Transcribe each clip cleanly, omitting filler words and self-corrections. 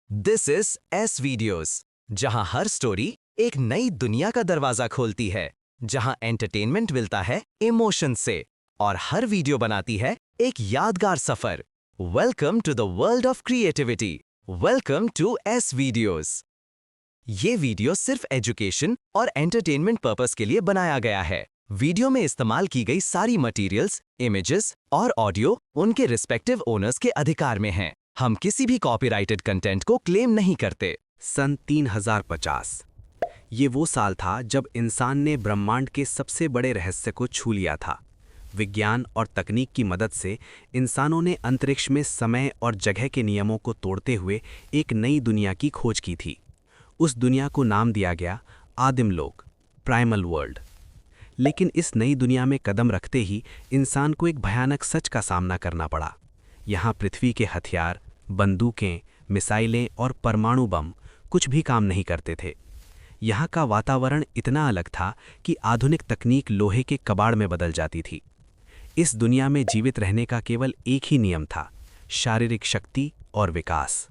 This is S videos, जहां हर story एक नई दुनिया का दरवाजा खोलती है, जहां एंटरटेनमेंट मिलता है इमोशन से और हर वीडियो बनाती है एक यादगार सफर। Welcome to the world of creativity. Welcome to S videos. ये वीडियो सिर्फ एजुकेशन और एंटरटेनमेंट पर्पस के लिए बनाया गया है। वीडियो में इस्तेमाल की गई सारी मटेरियल्स, इमेजेस और ऑडियो उनके रिस्पेक्टिव ओनर्स के अधिकार में हैं। हम किसी भी कॉपीराइटेड कंटेंट को क्लेम नहीं करते। सन 3050 ये वो साल था जब इंसान ने ब्रह्मांड के सबसे बड़े रहस्य को छू लिया था। विज्ञान और तकनीक की मदद से इंसानों ने अंतरिक्ष में समय और जगह के नियमों को तोड़ते हुए एक नई दुनिया की खोज की थी। उस दुनिया को नाम दिया गया आदिम लोक, प्राइमल वर्ल्ड। लेकिन इस नई दुनिया में कदम रखते ही इंसान को एक भयानक सच का सामना करना पड़ा। यहाँ पृथ्वी के हथियार, बंदूकें, मिसाइलें और परमाणु बम कुछ भी काम नहीं करते थे। यहाँ का वातावरण इतना अलग था कि आधुनिक तकनीक लोहे के कबाड़ में बदल जाती थी। इस दुनिया में जीवित रहने का केवल एक ही नियम था, शारीरिक शक्ति और विकास।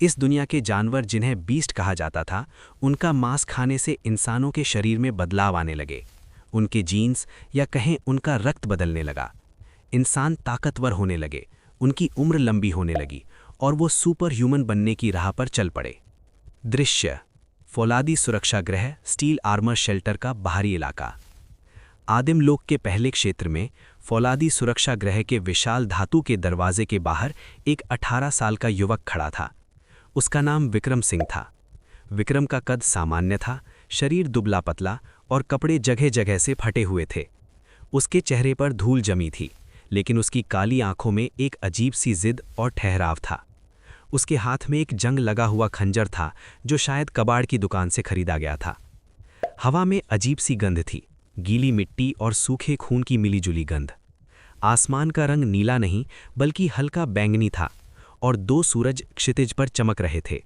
इस दुनिया के जानवर जिन्हें बीस्ट कहा जाता था, उनका मांस खाने से इंसानों के शरीर में बदलाव आने लगे। उनके जीन्स या कहें उनका रक्त बदलने लगा। इंसान ताकतवर होने लगे, उनकी उम्र लंबी होने लगी और वो सुपर ह्यूमन बनने की राह पर चल पड़े। दृश्य: फौलादी सुरक्षा गृह, स्टील आर्मर शेल्टर का बाहरी इलाका। आदिम लोक के पहले क्षेत्र में फौलादी सुरक्षा गृह के विशाल धातु के दरवाजे के बाहर एक 18 साल का युवक खड़ा था। उसका नाम विक्रम सिंह था। विक्रम का कद सामान्य था, शरीर दुबला पतला और कपड़े जगह जगह से फटे हुए थे। उसके चेहरे पर धूल जमी थी, लेकिन उसकी काली आंखों में एक अजीब सी जिद और ठहराव था। उसके हाथ में एक जंग लगा हुआ खंजर था, जो शायद कबाड़ की दुकान से खरीदा गया था। हवा में अजीब सी गंध थी, गीली मिट्टी और सूखे खून की मिलीजुली गंध। आसमान का रंग नीला नहीं बल्कि हल्का बैंगनी था और 2 सूरज क्षितिज पर चमक रहे थे।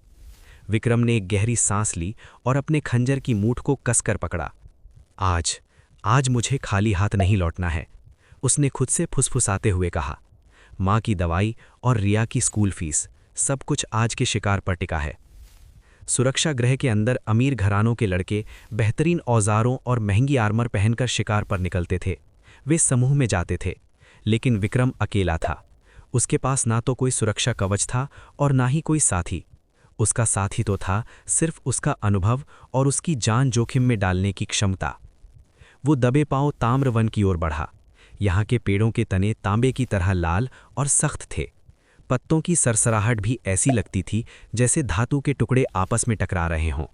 विक्रम ने एक गहरी सांस ली और अपने खंजर की मूठ को कसकर पकड़ा। आज मुझे खाली हाथ नहीं लौटना है, उसने खुद से फुसफुसाते हुए कहा। माँ की दवाई और रिया की स्कूल फीस, सब कुछ आज के शिकार पर टिका है। सुरक्षा गृह के अंदर अमीर घरानों के लड़के बेहतरीन औजारों और महंगी आर्मर पहनकर शिकार पर निकलते थे। वे समूह में जाते थे, लेकिन विक्रम अकेला था। उसके पास ना तो कोई सुरक्षा कवच था और ना ही कोई साथी। उसका साथी तो था सिर्फ उसका अनुभव और उसकी जान जोखिम में डालने की क्षमता। वो दबे पांव ताम्रवन की ओर बढ़ा। यहाँ के पेड़ों के तने तांबे की तरह लाल और सख्त थे। पत्तों की सरसराहट भी ऐसी लगती थी जैसे धातु के टुकड़े आपस में टकरा रहे हों।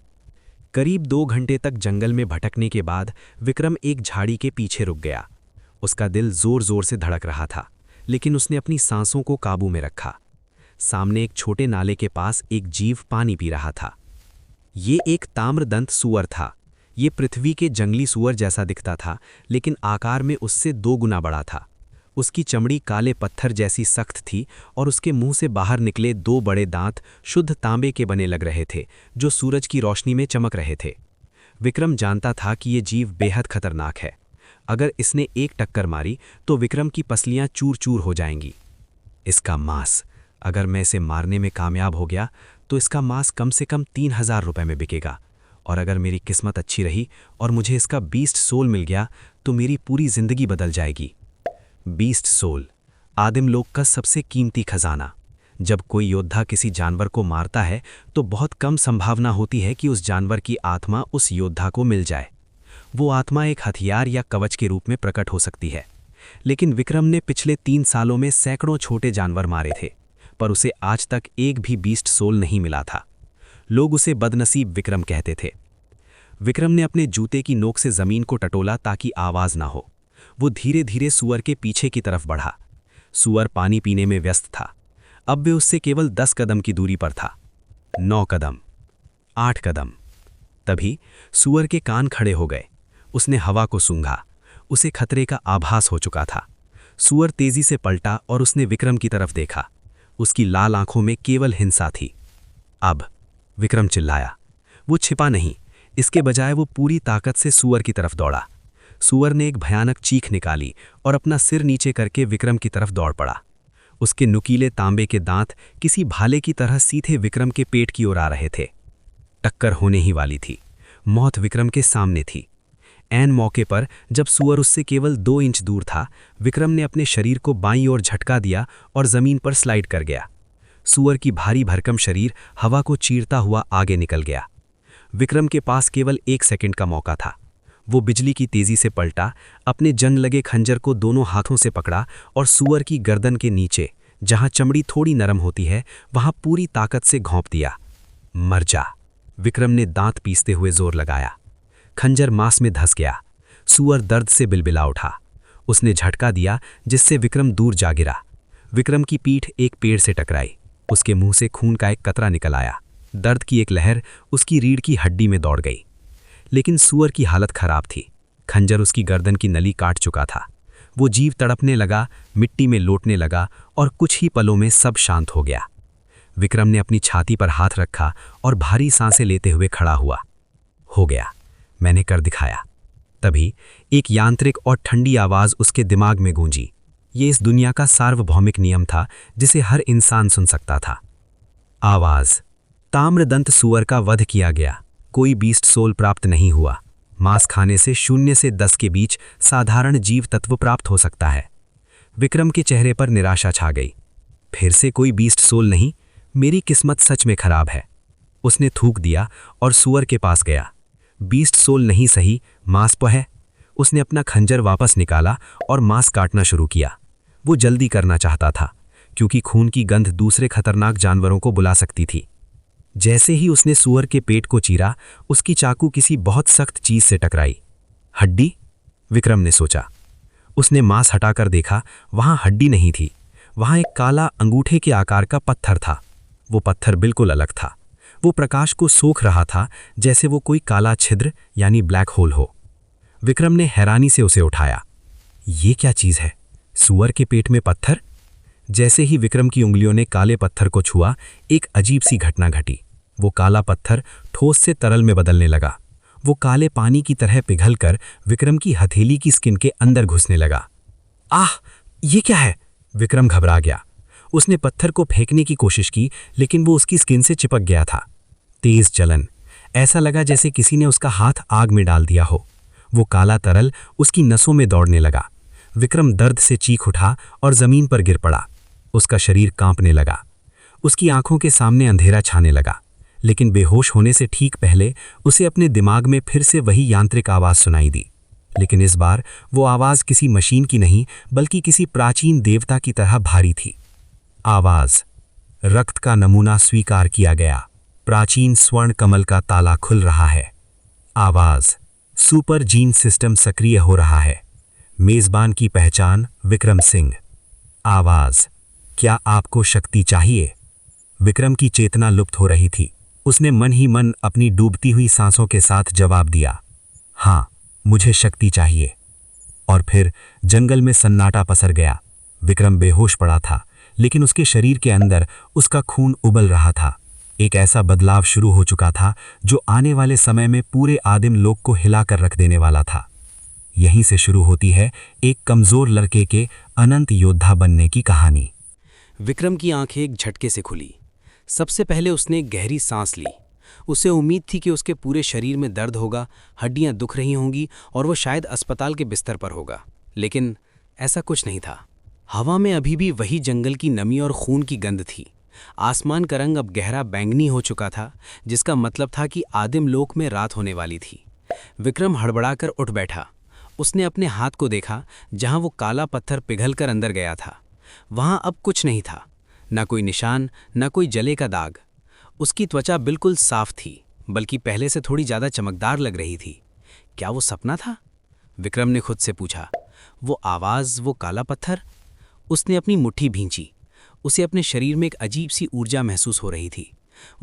करीब 2 घंटे तक जंगल में भटकने के बाद विक्रम एक झाड़ी के पीछे रुक गया। उसका दिल जोर जोर से धड़क रहा था, लेकिन उसने अपनी सांसों को काबू में रखा। सामने एक छोटे नाले के पास एक जीव पानी पी रहा था। ये एक ताम्रदंत सूअर था। ये पृथ्वी के जंगली सूअर जैसा दिखता था, लेकिन आकार में उससे 2 गुना बड़ा था। उसकी चमड़ी काले पत्थर जैसी सख्त थी और उसके मुंह से बाहर निकले 2 बड़े दांत शुद्ध तांबे के बने लग रहे थे, जो सूरज की रोशनी में चमक रहे थे। विक्रम जानता था कि ये जीव बेहद खतरनाक है। अगर इसने एक टक्कर मारी तो विक्रम की पसलियां चूर चूर हो जाएंगी। इसका मांस, अगर मैं इसे मारने में कामयाब हो गया तो इसका मांस कम से कम 3000 रुपये में बिकेगा, और अगर मेरी किस्मत अच्छी रही और मुझे इसका बीस्ट सोल मिल गया तो मेरी पूरी जिंदगी बदल जाएगी। बीस्ट सोल, आदिम लोक का सबसे कीमती खजाना। जब कोई योद्धा किसी जानवर को मारता है तो बहुत कम संभावना होती है कि उस जानवर की आत्मा उस योद्धा को मिल जाए। वो आत्मा एक हथियार या कवच के रूप में प्रकट हो सकती है। लेकिन विक्रम ने पिछले 3 सालों में सैकड़ों छोटे जानवर मारे थे, पर उसे आज तक एक भी बीस्ट सोल नहीं मिला था। लोग उसे बदनसीब विक्रम कहते थे। विक्रम ने अपने जूते की नोक से जमीन को टटोला ताकि आवाज ना हो। वो धीरे धीरे सूअर के पीछे की तरफ बढ़ा। सूअर पानी पीने में व्यस्त था। अब वे उससे केवल 10 कदम की दूरी पर था। 9 कदम, 8 कदम। तभी सूअर के कान खड़े हो गए। उसने हवा को सूंघा। उसे खतरे का आभास हो चुका था। सूअर तेजी से पलटा और उसने विक्रम की तरफ देखा। उसकी लाल आंखों में केवल हिंसा थी। अब विक्रम चिल्लाया। वो छिपा नहीं, इसके बजाय वो पूरी ताकत से सूअर की तरफ दौड़ा। सूअर ने एक भयानक चीख निकाली और अपना सिर नीचे करके विक्रम की तरफ दौड़ पड़ा। उसके नुकीले तांबे के दांत किसी भाले की तरह सीधे विक्रम के पेट की ओर आ रहे थे। टक्कर होने ही वाली थी। मौत विक्रम के सामने थी। ऐन मौके पर जब सूअर उससे केवल 2 इंच दूर था, विक्रम ने अपने शरीर को बाईं ओर झटका दिया और जमीन पर स्लाइड कर गया। सूअर की भारी भरकम शरीर हवा को चीरता हुआ आगे निकल गया। विक्रम के पास केवल 1 सेकंड का मौका था। वो बिजली की तेजी से पलटा, अपने जंग लगे खंजर को दोनों हाथों से पकड़ा और सूअर की गर्दन के नीचे, जहां चमड़ी थोड़ी नरम होती है, वहां पूरी ताकत से घोंप दिया। मर जा, विक्रम ने दांत पीसते हुए जोर लगाया। खंजर मांस में धंस गया। सूअर दर्द से बिलबिला उठा। उसने झटका दिया जिससे विक्रम दूर जा गिरा। विक्रम की पीठ एक पेड़ से टकराई। उसके मुंह से खून का एक कतरा निकल आया। दर्द की एक लहर उसकी रीढ़ की हड्डी में दौड़ गई। लेकिन सूअर की हालत खराब थी। खंजर उसकी गर्दन की नली काट चुका था। वो जीव तड़पने लगा, मिट्टी में लोटने लगा और कुछ ही पलों में सब शांत हो गया। विक्रम ने अपनी छाती पर हाथ रखा और भारी सांसें लेते हुए खड़ा हुआ। हो गया, मैंने कर दिखाया। तभी एक यांत्रिक और ठंडी आवाज उसके दिमाग में गूंजी। ये इस दुनिया का सार्वभौमिक नियम था जिसे हर इंसान सुन सकता था। आवाज, ताम्रदंत सूअर का वध किया गया। कोई बीस्ट सोल प्राप्त नहीं हुआ। मांस खाने से 0 से 10 के बीच साधारण जीव तत्व प्राप्त हो सकता है। विक्रम के चेहरे पर निराशा छा गई। फिर से कोई बीस्ट सोल नहीं, मेरी किस्मत सच में खराब है। उसने थूक दिया और सूअर के पास गया। बीस्ट सोल नहीं सही, मांस तो है। उसने अपना खंजर वापस निकाला और मांस काटना शुरू किया। वो जल्दी करना चाहता था क्योंकि खून की गंध दूसरे खतरनाक जानवरों को बुला सकती थी। जैसे ही उसने सूअर के पेट को चीरा, उसकी चाकू किसी बहुत सख्त चीज से टकराई। हड्डी? विक्रम ने सोचा। उसने मांस हटाकर देखा, वहां हड्डी नहीं थी। वहां एक काला अंगूठे के आकार का पत्थर था। वो पत्थर बिल्कुल अलग था। वो प्रकाश को सोख रहा था, जैसे वो कोई काला छिद्र यानी ब्लैक होल हो। विक्रम ने हैरानी से उसे उठाया। ये क्या चीज है? सूअर के पेट में पत्थर? जैसे ही विक्रम की उंगलियों ने काले पत्थर को छुआ, एक अजीब सी घटना घटी। वो काला पत्थर ठोस से तरल में बदलने लगा। वो काले पानी की तरह पिघलकर विक्रम की हथेली की स्किन के अंदर घुसने लगा। आह, ये क्या है? विक्रम घबरा गया। उसने पत्थर को फेंकने की कोशिश की, लेकिन वो उसकी स्किन से चिपक गया था। तेज जलन, ऐसा लगा जैसे किसी ने उसका हाथ आग में डाल दिया हो। वो काला तरल उसकी नसों में दौड़ने लगा। विक्रम दर्द से चीख उठा और जमीन पर गिर पड़ा। उसका शरीर कांपने लगा। उसकी आंखों के सामने अंधेरा छाने लगा। लेकिन बेहोश होने से ठीक पहले उसे अपने दिमाग में फिर से वही यांत्रिक आवाज सुनाई दी। लेकिन इस बार वो आवाज किसी मशीन की नहीं, बल्कि किसी प्राचीन देवता की तरह भारी थी। आवाज, रक्त का नमूना स्वीकार किया गया। प्राचीन स्वर्ण कमल का ताला खुल रहा है। आवाज, सुपर जीन सिस्टम सक्रिय हो रहा है। मेजबान की पहचान विक्रम सिंह। आवाज, क्या आपको शक्ति चाहिए? विक्रम की चेतना लुप्त हो रही थी। उसने मन ही मन अपनी डूबती हुई सांसों के साथ जवाब दिया, हाँ, मुझे शक्ति चाहिए। और फिर जंगल में सन्नाटा पसर गया। विक्रम बेहोश पड़ा था, लेकिन उसके शरीर के अंदर उसका खून उबल रहा था। एक ऐसा बदलाव शुरू हो चुका था जो आने वाले समय में पूरे आदिम लोक को हिलाकर रख देने वाला था। यहीं से शुरू होती है एक कमजोर लड़के के अनंत योद्धा बनने की कहानी। विक्रम की आंखें एक झटके से खुली। सबसे पहले उसने एक गहरी सांस ली। उसे उम्मीद थी कि उसके पूरे शरीर में दर्द होगा, हड्डियां दुख रही होंगी और वो शायद अस्पताल के बिस्तर पर होगा। लेकिन ऐसा कुछ नहीं था। हवा में अभी भी वही जंगल की नमी और खून की गंध थी। आसमान का रंग अब गहरा बैंगनी हो चुका था, जिसका मतलब था कि आदिम लोक में रात होने वाली थी। विक्रम हड़बड़ाकर उठ बैठा। उसने अपने हाथ को देखा, जहां वो काला पत्थर पिघलकर अंदर गया था। वहां अब कुछ नहीं था, न कोई निशान, न कोई जले का दाग। उसकी त्वचा बिल्कुल साफ थी, बल्कि पहले से थोड़ी ज्यादा चमकदार लग रही थी। क्या वो सपना था? विक्रम ने खुद से पूछा। वो आवाज, वो काला पत्थर? उसने अपनी मुट्ठी भींची। उसे अपने शरीर में एक अजीब सी ऊर्जा महसूस हो रही थी।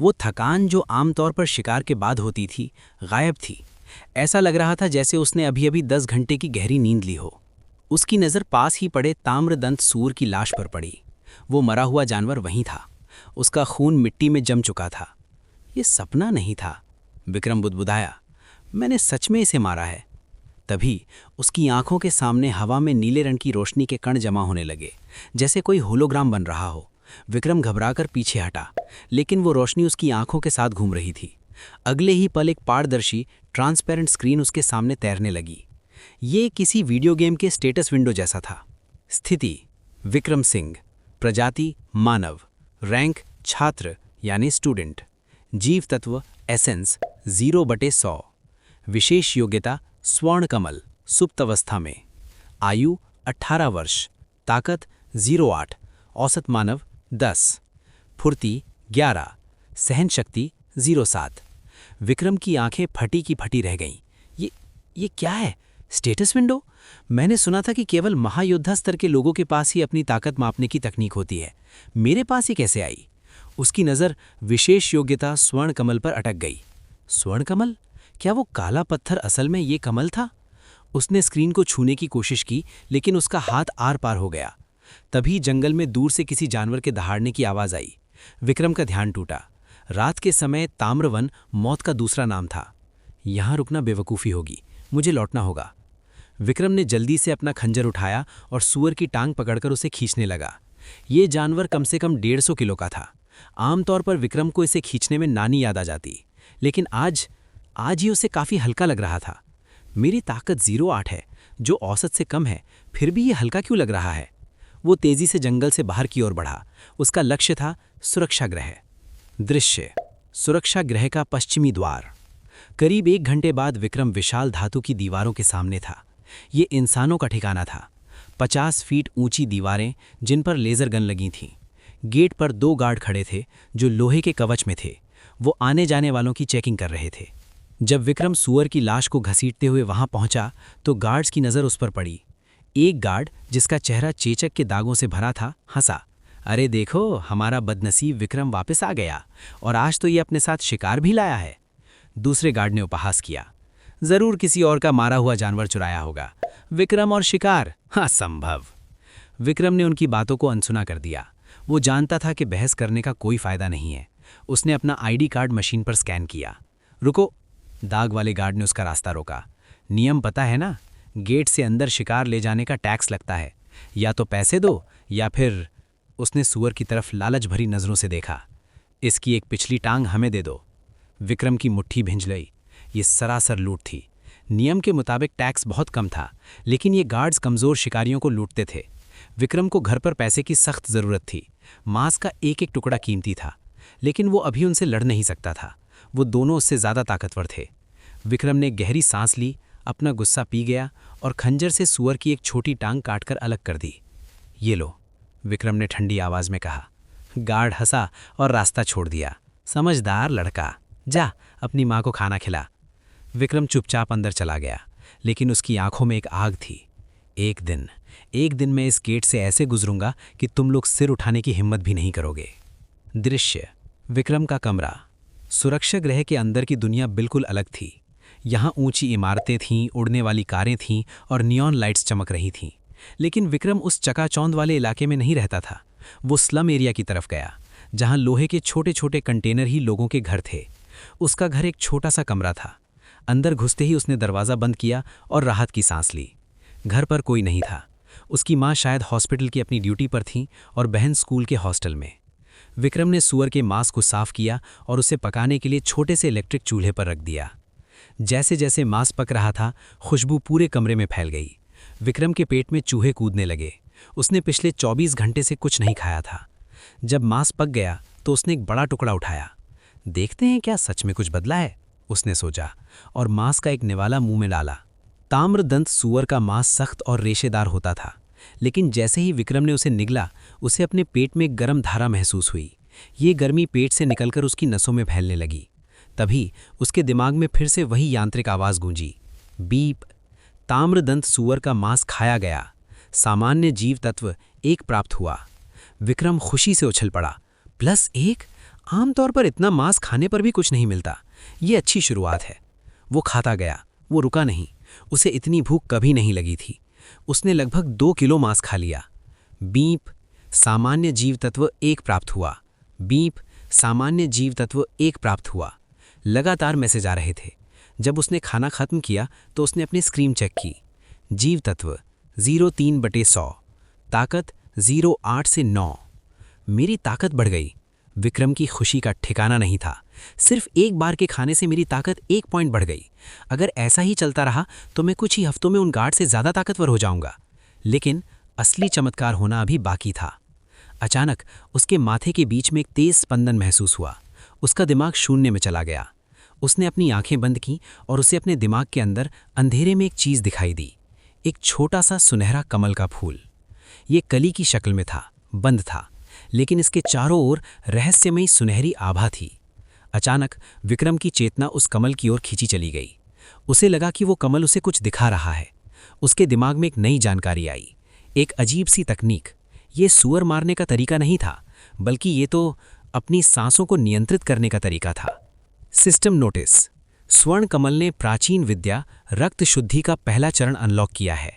वो थकान जो आमतौर पर शिकार के बाद होती थी, गायब थी। ऐसा लग रहा था जैसे उसने अभी अभी 10 घंटे की गहरी नींद ली हो। उसकी नज़र पास ही पड़े ताम्रदंत सूअर की लाश पर पड़ी। वो मरा हुआ जानवर वहीं था। उसका खून मिट्टी में जम चुका था। ये सपना नहीं था, विक्रम बुदबुदाया। मैंने सच में इसे मारा है। तभी उसकी आंखों के सामने हवा में नीले रंग की रोशनी के कण जमा होने लगे, जैसे कोई होलोग्राम बन रहा हो। विक्रम घबराकर पीछे हटा, लेकिन वो रोशनी उसकी आंखों के साथ घूम रही थी। अगले ही पल एक पारदर्शी ट्रांसपेरेंट स्क्रीन उसके सामने तैरने लगी। ये किसी वीडियो गेम के स्टेटस विंडो जैसा था। स्थिति: विक्रम सिंह, प्रजाति मानव, रैंक छात्र यानी स्टूडेंट, जीव तत्व एसेंस 0/100, विशेष योग्यता स्वर्ण कमल, सुप्त अवस्था में, आयु 18 वर्ष, ताकत 08, औसत मानव 10, फुर्ती 11, सहन शक्ति 07। विक्रम की आंखें फटी की फटी रह गईं। ये क्या है? Status window? मैंने सुना था कि केवल महायोद्धा स्तर के लोगों के पास ही अपनी ताकत मापने की तकनीक होती है। मेरे पास ही कैसे आई? उसकी नज़र विशेष योग्यता स्वर्ण कमल पर अटक गई। स्वर्ण कमल? क्या वो काला पत्थर असल में ये कमल था? उसने स्क्रीन को छूने की कोशिश की, लेकिन उसका हाथ आर पार हो गया। तभी जंगल में दूर से किसी जानवर के दहाड़ने की आवाज़ आई। विक्रम का ध्यान टूटा। रात के समय ताम्रवन मौत का दूसरा नाम था। यहाँ रुकना बेवकूफ़ी होगी, मुझे लौटना होगा। विक्रम ने जल्दी से अपना खंजर उठाया और सूअर की टांग पकड़कर उसे खींचने लगा। ये जानवर कम से कम 150 किलो का था। आमतौर पर विक्रम को इसे खींचने में नानी याद आ जाती, लेकिन आज ही उसे काफ़ी हल्का लग रहा था। मेरी ताकत 08 है, जो औसत से कम है, फिर भी ये हल्का क्यों लग रहा है? वो तेज़ी से जंगल से बाहर की ओर बढ़ा। उसका लक्ष्य था सुरक्षा गृह। दृश्य: सुरक्षा गृह का पश्चिमी द्वार। करीब 1 घंटे बाद विक्रम विशाल धातु की दीवारों के सामने था। ये इंसानों का ठिकाना था। 50 फीट ऊंची दीवारें जिन पर लेज़र गन लगी थीं। गेट पर 2 गार्ड खड़े थे जो लोहे के कवच में थे। वो आने जाने वालों की चेकिंग कर रहे थे। जब विक्रम सूअर की लाश को घसीटते हुए वहां पहुंचा तो गार्ड्स की नज़र उस पर पड़ी। एक गार्ड, जिसका चेहरा चेचक के दागों से भरा था, हंसा। अरे देखो, हमारा बदनसीब विक्रम वापस आ गया, और आज तो ये अपने साथ शिकार भी लाया है। दूसरे गार्ड ने उपहास किया। जरूर किसी और का मारा हुआ जानवर चुराया होगा। विक्रम और शिकार, असंभव। विक्रम ने उनकी बातों को अनसुना कर दिया। वो जानता था कि बहस करने का कोई फायदा नहीं है। उसने अपना आईडी कार्ड मशीन पर स्कैन किया। रुको, दाग वाले गार्ड ने उसका रास्ता रोका। नियम पता है ना, गेट से अंदर शिकार ले जाने का टैक्स लगता है। या तो पैसे दो या फिर... उसने सूअर की तरफ लालच भरी नज़रों से देखा। इसकी एक पिछली टांग हमें दे दो। विक्रम की मुट्ठी भिंज गई। ये सरासर लूट थी। नियम के मुताबिक टैक्स बहुत कम था, लेकिन ये गार्ड्स कमज़ोर शिकारियों को लूटते थे। विक्रम को घर पर पैसे की सख्त ज़रूरत थी। मांस का एक एक टुकड़ा कीमती था, लेकिन वो अभी उनसे लड़ नहीं सकता था। वो दोनों उससे ज़्यादा ताकतवर थे। विक्रम ने गहरी सांस ली, अपना गुस्सा पी गया और खंजर से सूअर की एक छोटी टांग काटकर अलग कर दी। ये लो, विक्रम ने ठंडी आवाज़ में कहा। गार्ड हंसा और रास्ता छोड़ दिया। समझदार लड़का, जा अपनी माँ को खाना खिला। विक्रम चुपचाप अंदर चला गया, लेकिन उसकी आंखों में एक आग थी। एक दिन मैं इस गेट से ऐसे गुजरूंगा कि तुम लोग सिर उठाने की हिम्मत भी नहीं करोगे। दृश्य: विक्रम का कमरा। सुरक्षा गृह के अंदर की दुनिया बिल्कुल अलग थी। यहाँ ऊंची इमारतें थीं, उड़ने वाली कारें थीं और नियॉन लाइट्स चमक रही थीं। लेकिन विक्रम उस चकाचौंध वाले इलाके में नहीं रहता था। वो स्लम एरिया की तरफ गया, जहाँ लोहे के छोटे छोटे कंटेनर ही लोगों के घर थे। उसका घर एक छोटा सा कमरा था। अंदर घुसते ही उसने दरवाज़ा बंद किया और राहत की सांस ली। घर पर कोई नहीं था। उसकी माँ शायद हॉस्पिटल की अपनी ड्यूटी पर थीं और बहन स्कूल के हॉस्टल में। विक्रम ने सूअर के मांस को साफ किया और उसे पकाने के लिए छोटे से इलेक्ट्रिक चूल्हे पर रख दिया। जैसे जैसे मांस पक रहा था, खुशबू पूरे कमरे में फैल गई। विक्रम के पेट में चूहे कूदने लगे। उसने पिछले 24 घंटे से कुछ नहीं खाया था। जब मांस पक गया तो उसने एक बड़ा टुकड़ा उठाया। देखते हैं क्या सच में कुछ बदला है, उसने सोचा, और मांस का एक निवाला मुंह में डाला। ताम्रदंत सूअर का मांस सख्त और रेशेदार होता था, लेकिन जैसे ही विक्रम ने उसे निगला, उसे अपने पेट में गर्म धारा महसूस हुई। ये गर्मी पेट से निकलकर उसकी नसों में फैलने लगी। तभी उसके दिमाग में फिर से वही यांत्रिक आवाज़ गूंजी, बीप। ताम्रदंत सूअर का मांस खाया गया। सामान्य जीव तत्व 1 प्राप्त हुआ। विक्रम खुशी से उछल पड़ा। +1? आमतौर पर इतना मांस खाने पर भी कुछ नहीं मिलता। ये अच्छी शुरुआत है। वो खाता गया, वो रुका नहीं। उसे इतनी भूख कभी नहीं लगी थी। उसने लगभग 2 किलो मांस खा लिया। बीप। सामान्य जीव तत्व 1 प्राप्त हुआ। बीप। सामान्य जीव तत्व 1 प्राप्त हुआ। लगातार मैसेज आ रहे थे। जब उसने खाना खत्म किया तो उसने अपनी स्क्रीन चेक की। जीव तत्व 0/3/100, ताकत 0.8 से 9। मेरी ताकत बढ़ गई। विक्रम की खुशी का ठिकाना नहीं था। सिर्फ एक बार के खाने से मेरी ताकत 1 पॉइंट बढ़ गई। अगर ऐसा ही चलता रहा तो मैं कुछ ही हफ्तों में उन गार्ड से ज़्यादा ताकतवर हो जाऊंगा। लेकिन असली चमत्कार होना अभी बाकी था। अचानक उसके माथे के बीच में एक तेज स्पंदन महसूस हुआ। उसका दिमाग शून्य में चला गया। उसने अपनी आंखें बंद की और उसे अपने दिमाग के अंदर अंधेरे में एक चीज़ दिखाई दी। एक छोटा सा सुनहरा कमल का फूल। ये कली की शक्ल में था, बंद था, लेकिन इसके चारों ओर रहस्यमयी सुनहरी आभा थी। अचानक विक्रम की चेतना उस कमल की ओर खींची चली गई। उसे लगा कि वो कमल उसे कुछ दिखा रहा है। उसके दिमाग में एक नई जानकारी आई, एक अजीब सी तकनीक। ये सुअर मारने का तरीका नहीं था, बल्कि ये तो अपनी सांसों को नियंत्रित करने का तरीका था। System notice. स्वर्ण कमल ने प्राचीन विद्या रक्त शुद्धि का पहला चरण अनलॉक किया है।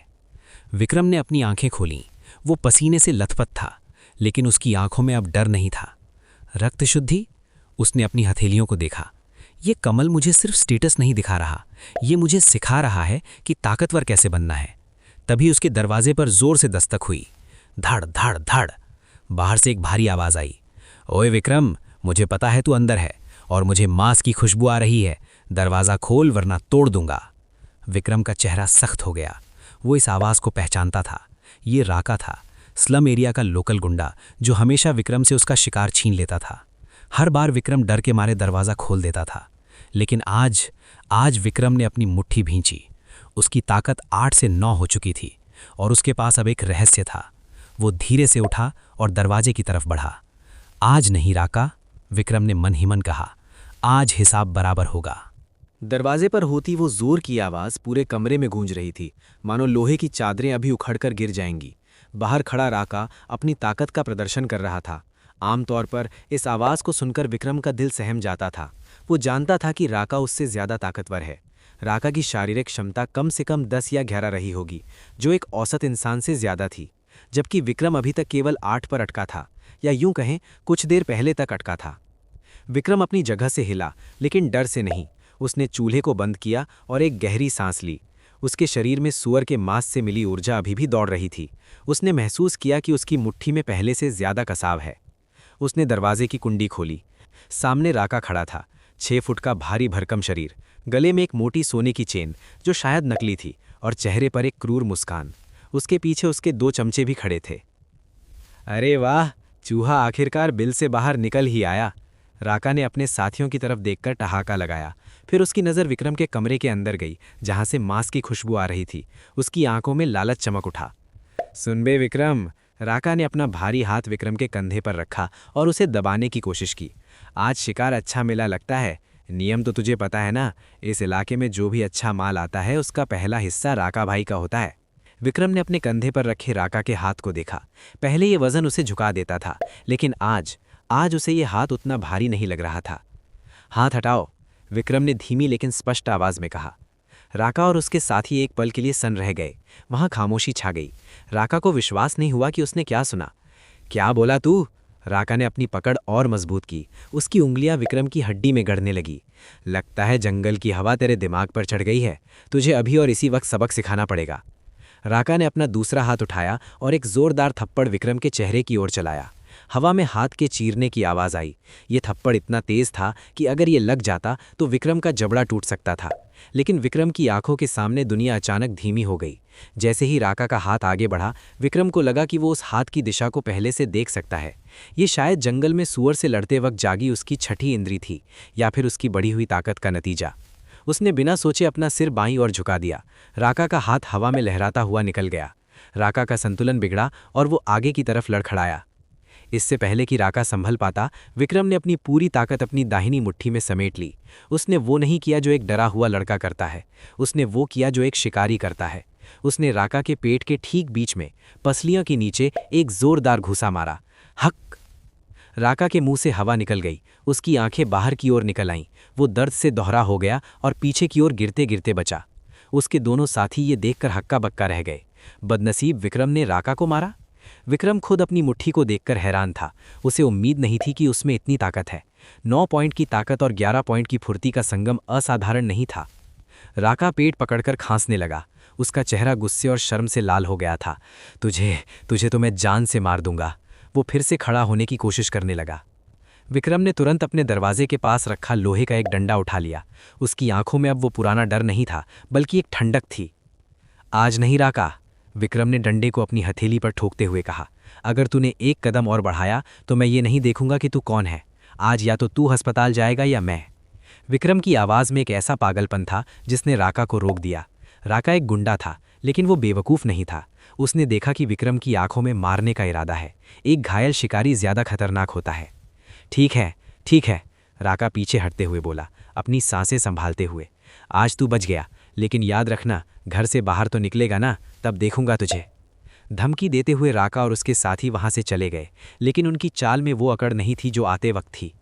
विक्रम ने अपनी आंखें खोलीं। वो पसीने से लथपथ था, लेकिन उसकी आंखों में अब डर नहीं था। रक्त शुद्धि? उसने अपनी हथेलियों को देखा। ये कमल मुझे सिर्फ स्टेटस नहीं दिखा रहा, ये मुझे सिखा रहा है कि ताकतवर कैसे बनना है। तभी उसके दरवाजे पर जोर से दस्तक हुई। धड़ धड़ धड़। बाहर से एक भारी आवाज आई। ओए विक्रम, मुझे पता है तू अंदर है और मुझे मांस की खुशबू आ रही है। दरवाज़ा खोल वरना तोड़ दूंगा। विक्रम का चेहरा सख्त हो गया। वो इस आवाज़ को पहचानता था। ये राका था, स्लम एरिया का लोकल गुंडा जो हमेशा विक्रम से उसका शिकार छीन लेता था। हर बार विक्रम डर के मारे दरवाज़ा खोल देता था, लेकिन आज विक्रम ने अपनी मुट्ठी भींची। उसकी ताकत 8 से 9 हो चुकी थी और उसके पास अब एक रहस्य था। वो धीरे से उठा और दरवाजे की तरफ बढ़ा। आज नहीं राका, विक्रम ने मन ही मन कहा, आज हिसाब बराबर होगा। दरवाजे पर होती वो जोर की आवाज़ पूरे कमरे में गूंज रही थी, मानो लोहे की चादरें अभी उखड़कर गिर जाएंगी। बाहर खड़ा राका अपनी ताकत का प्रदर्शन कर रहा था। आमतौर पर इस आवाज़ को सुनकर विक्रम का दिल सहम जाता था। वो जानता था कि राका उससे ज़्यादा ताकतवर है। राका की शारीरिक क्षमता कम से कम 10 या 11 रही होगी, जो एक औसत इंसान से ज़्यादा थी, जबकि विक्रम अभी तक केवल 8 पर अटका था, या यूं कहें कुछ देर पहले तक अटका था। विक्रम अपनी जगह से हिला, लेकिन डर से नहीं। उसने चूल्हे को बंद किया और एक गहरी सांस ली। उसके शरीर में सुअर के मांस से मिली ऊर्जा अभी भी दौड़ रही थी। उसने महसूस किया कि उसकी मुट्ठी में पहले से ज़्यादा कसाव है। उसने दरवाजे की कुंडी खोली। सामने राका खड़ा था, 6 फुट का भारी भरकम शरीर, गले में एक मोटी सोने की चेन जो शायद नकली थी, और चेहरे पर एक क्रूर मुस्कान। उसके पीछे उसके 2 चमचे भी खड़े थे। अरे वाह, चूहा आखिरकार बिल से बाहर निकल ही आया। राका ने अपने साथियों की तरफ देखकर ठहाका लगाया। फिर उसकी नज़र विक्रम के कमरे के अंदर गई, जहां से मांस की खुशबू आ रही थी। उसकी आंखों में लालच चमक उठा। सुन बे विक्रम, राका ने अपना भारी हाथ विक्रम के कंधे पर रखा और उसे दबाने की कोशिश की। आज शिकार अच्छा मिला लगता है। नियम तो तुझे पता है ना, इस इलाके में जो भी अच्छा माल आता है उसका पहला हिस्सा राका भाई का होता है। विक्रम ने अपने कंधे पर रखे राका के हाथ को देखा। पहले ये वजन उसे झुका देता था, लेकिन आज उसे ये हाथ उतना भारी नहीं लग रहा था। हाथ हटाओ, विक्रम ने धीमी लेकिन स्पष्ट आवाज में कहा। राका और उसके साथी एक पल के लिए सन रह गए। वहां खामोशी छा गई। राका को विश्वास नहीं हुआ कि उसने क्या सुना। क्या बोला तू? राका ने अपनी पकड़ और मजबूत की। उसकी उंगलियां विक्रम की हड्डी में गड़ने लगी। लगता है जंगल की हवा तेरे दिमाग पर चढ़ गई है। तुझे अभी और इसी वक्त सबक सिखाना पड़ेगा। राका ने अपना दूसरा हाथ उठाया और एक जोरदार थप्पड़ विक्रम के चेहरे की ओर चलाया। हवा में हाथ के चीरने की आवाज़ आई। ये थप्पड़ इतना तेज था कि अगर ये लग जाता तो विक्रम का जबड़ा टूट सकता था। लेकिन विक्रम की आंखों के सामने दुनिया अचानक धीमी हो गई। जैसे ही राका का हाथ आगे बढ़ा, विक्रम को लगा कि वो उस हाथ की दिशा को पहले से देख सकता है। ये शायद जंगल में सुअर से लड़ते वक्त जागी उसकी छठी इंद्री थी, या फिर उसकी बढ़ी हुई ताकत का नतीजा। उसने बिना सोचे अपना सिर बाईं ओर झुका दिया। राका का हाथ हवा में लहराता हुआ निकल गया। राका का संतुलन बिगड़ा और वो आगे की तरफ लड़खड़ाया। इससे पहले कि राका संभल पाता, विक्रम ने अपनी पूरी ताकत अपनी दाहिनी मुट्ठी में समेट ली। उसने वो नहीं किया जो एक डरा हुआ लड़का करता है, उसने वो किया जो एक शिकारी करता है। उसने राका के पेट के ठीक बीच में पसलियों के नीचे एक जोरदार घूसा मारा। हक! राका के मुंह से हवा निकल गई। उसकी आंखें बाहर की ओर निकल आईं। वो दर्द से दोहरा हो गया और पीछे की ओर गिरते गिरते बचा। उसके दोनों साथी ये देखकर हक्का बक्का रह गए। बदनसीब विक्रम ने राका को मारा। विक्रम खुद अपनी मुट्ठी को देखकर हैरान था। उसे उम्मीद नहीं थी कि उसमें इतनी ताकत है। 9 पॉइंट की ताकत और 11 पॉइंट की फुर्ती का संगम असाधारण नहीं था। राका पेट पकड़कर खांसने लगा। उसका चेहरा गुस्से और शर्म से लाल हो गया था। तुझे तुझे तो मैं जान से मार दूंगा। वो फिर से खड़ा होने की कोशिश करने लगा। विक्रम ने तुरंत अपने दरवाजे के पास रखा लोहे का एक डंडा उठा लिया। उसकी आंखों में अब वो पुराना डर नहीं था, बल्कि एक ठंडक थी। आज नहीं राका, विक्रम ने डंडे को अपनी हथेली पर ठोकते हुए कहा। अगर तूने एक कदम और बढ़ाया तो मैं ये नहीं देखूंगा कि तू कौन है। आज या तो तू अस्पताल जाएगा या मैं। विक्रम की आवाज़ में एक ऐसा पागलपन था जिसने राका को रोक दिया। राका एक गुंडा था, लेकिन वो बेवकूफ़ नहीं था। उसने देखा कि विक्रम की आंखों में मारने का इरादा है। एक घायल शिकारी ज़्यादा खतरनाक होता है। ठीक है, राका पीछे हटते हुए बोला, अपनी सांसें संभालते हुए। आज तू बच गया, लेकिन याद रखना, घर से बाहर तो निकलेगा ना, तब देखूंगा तुझे। धमकी देते हुए राका और उसके साथी वहां से चले गए, लेकिन उनकी चाल में वो अकड़ नहीं थी जो आते वक्त थी।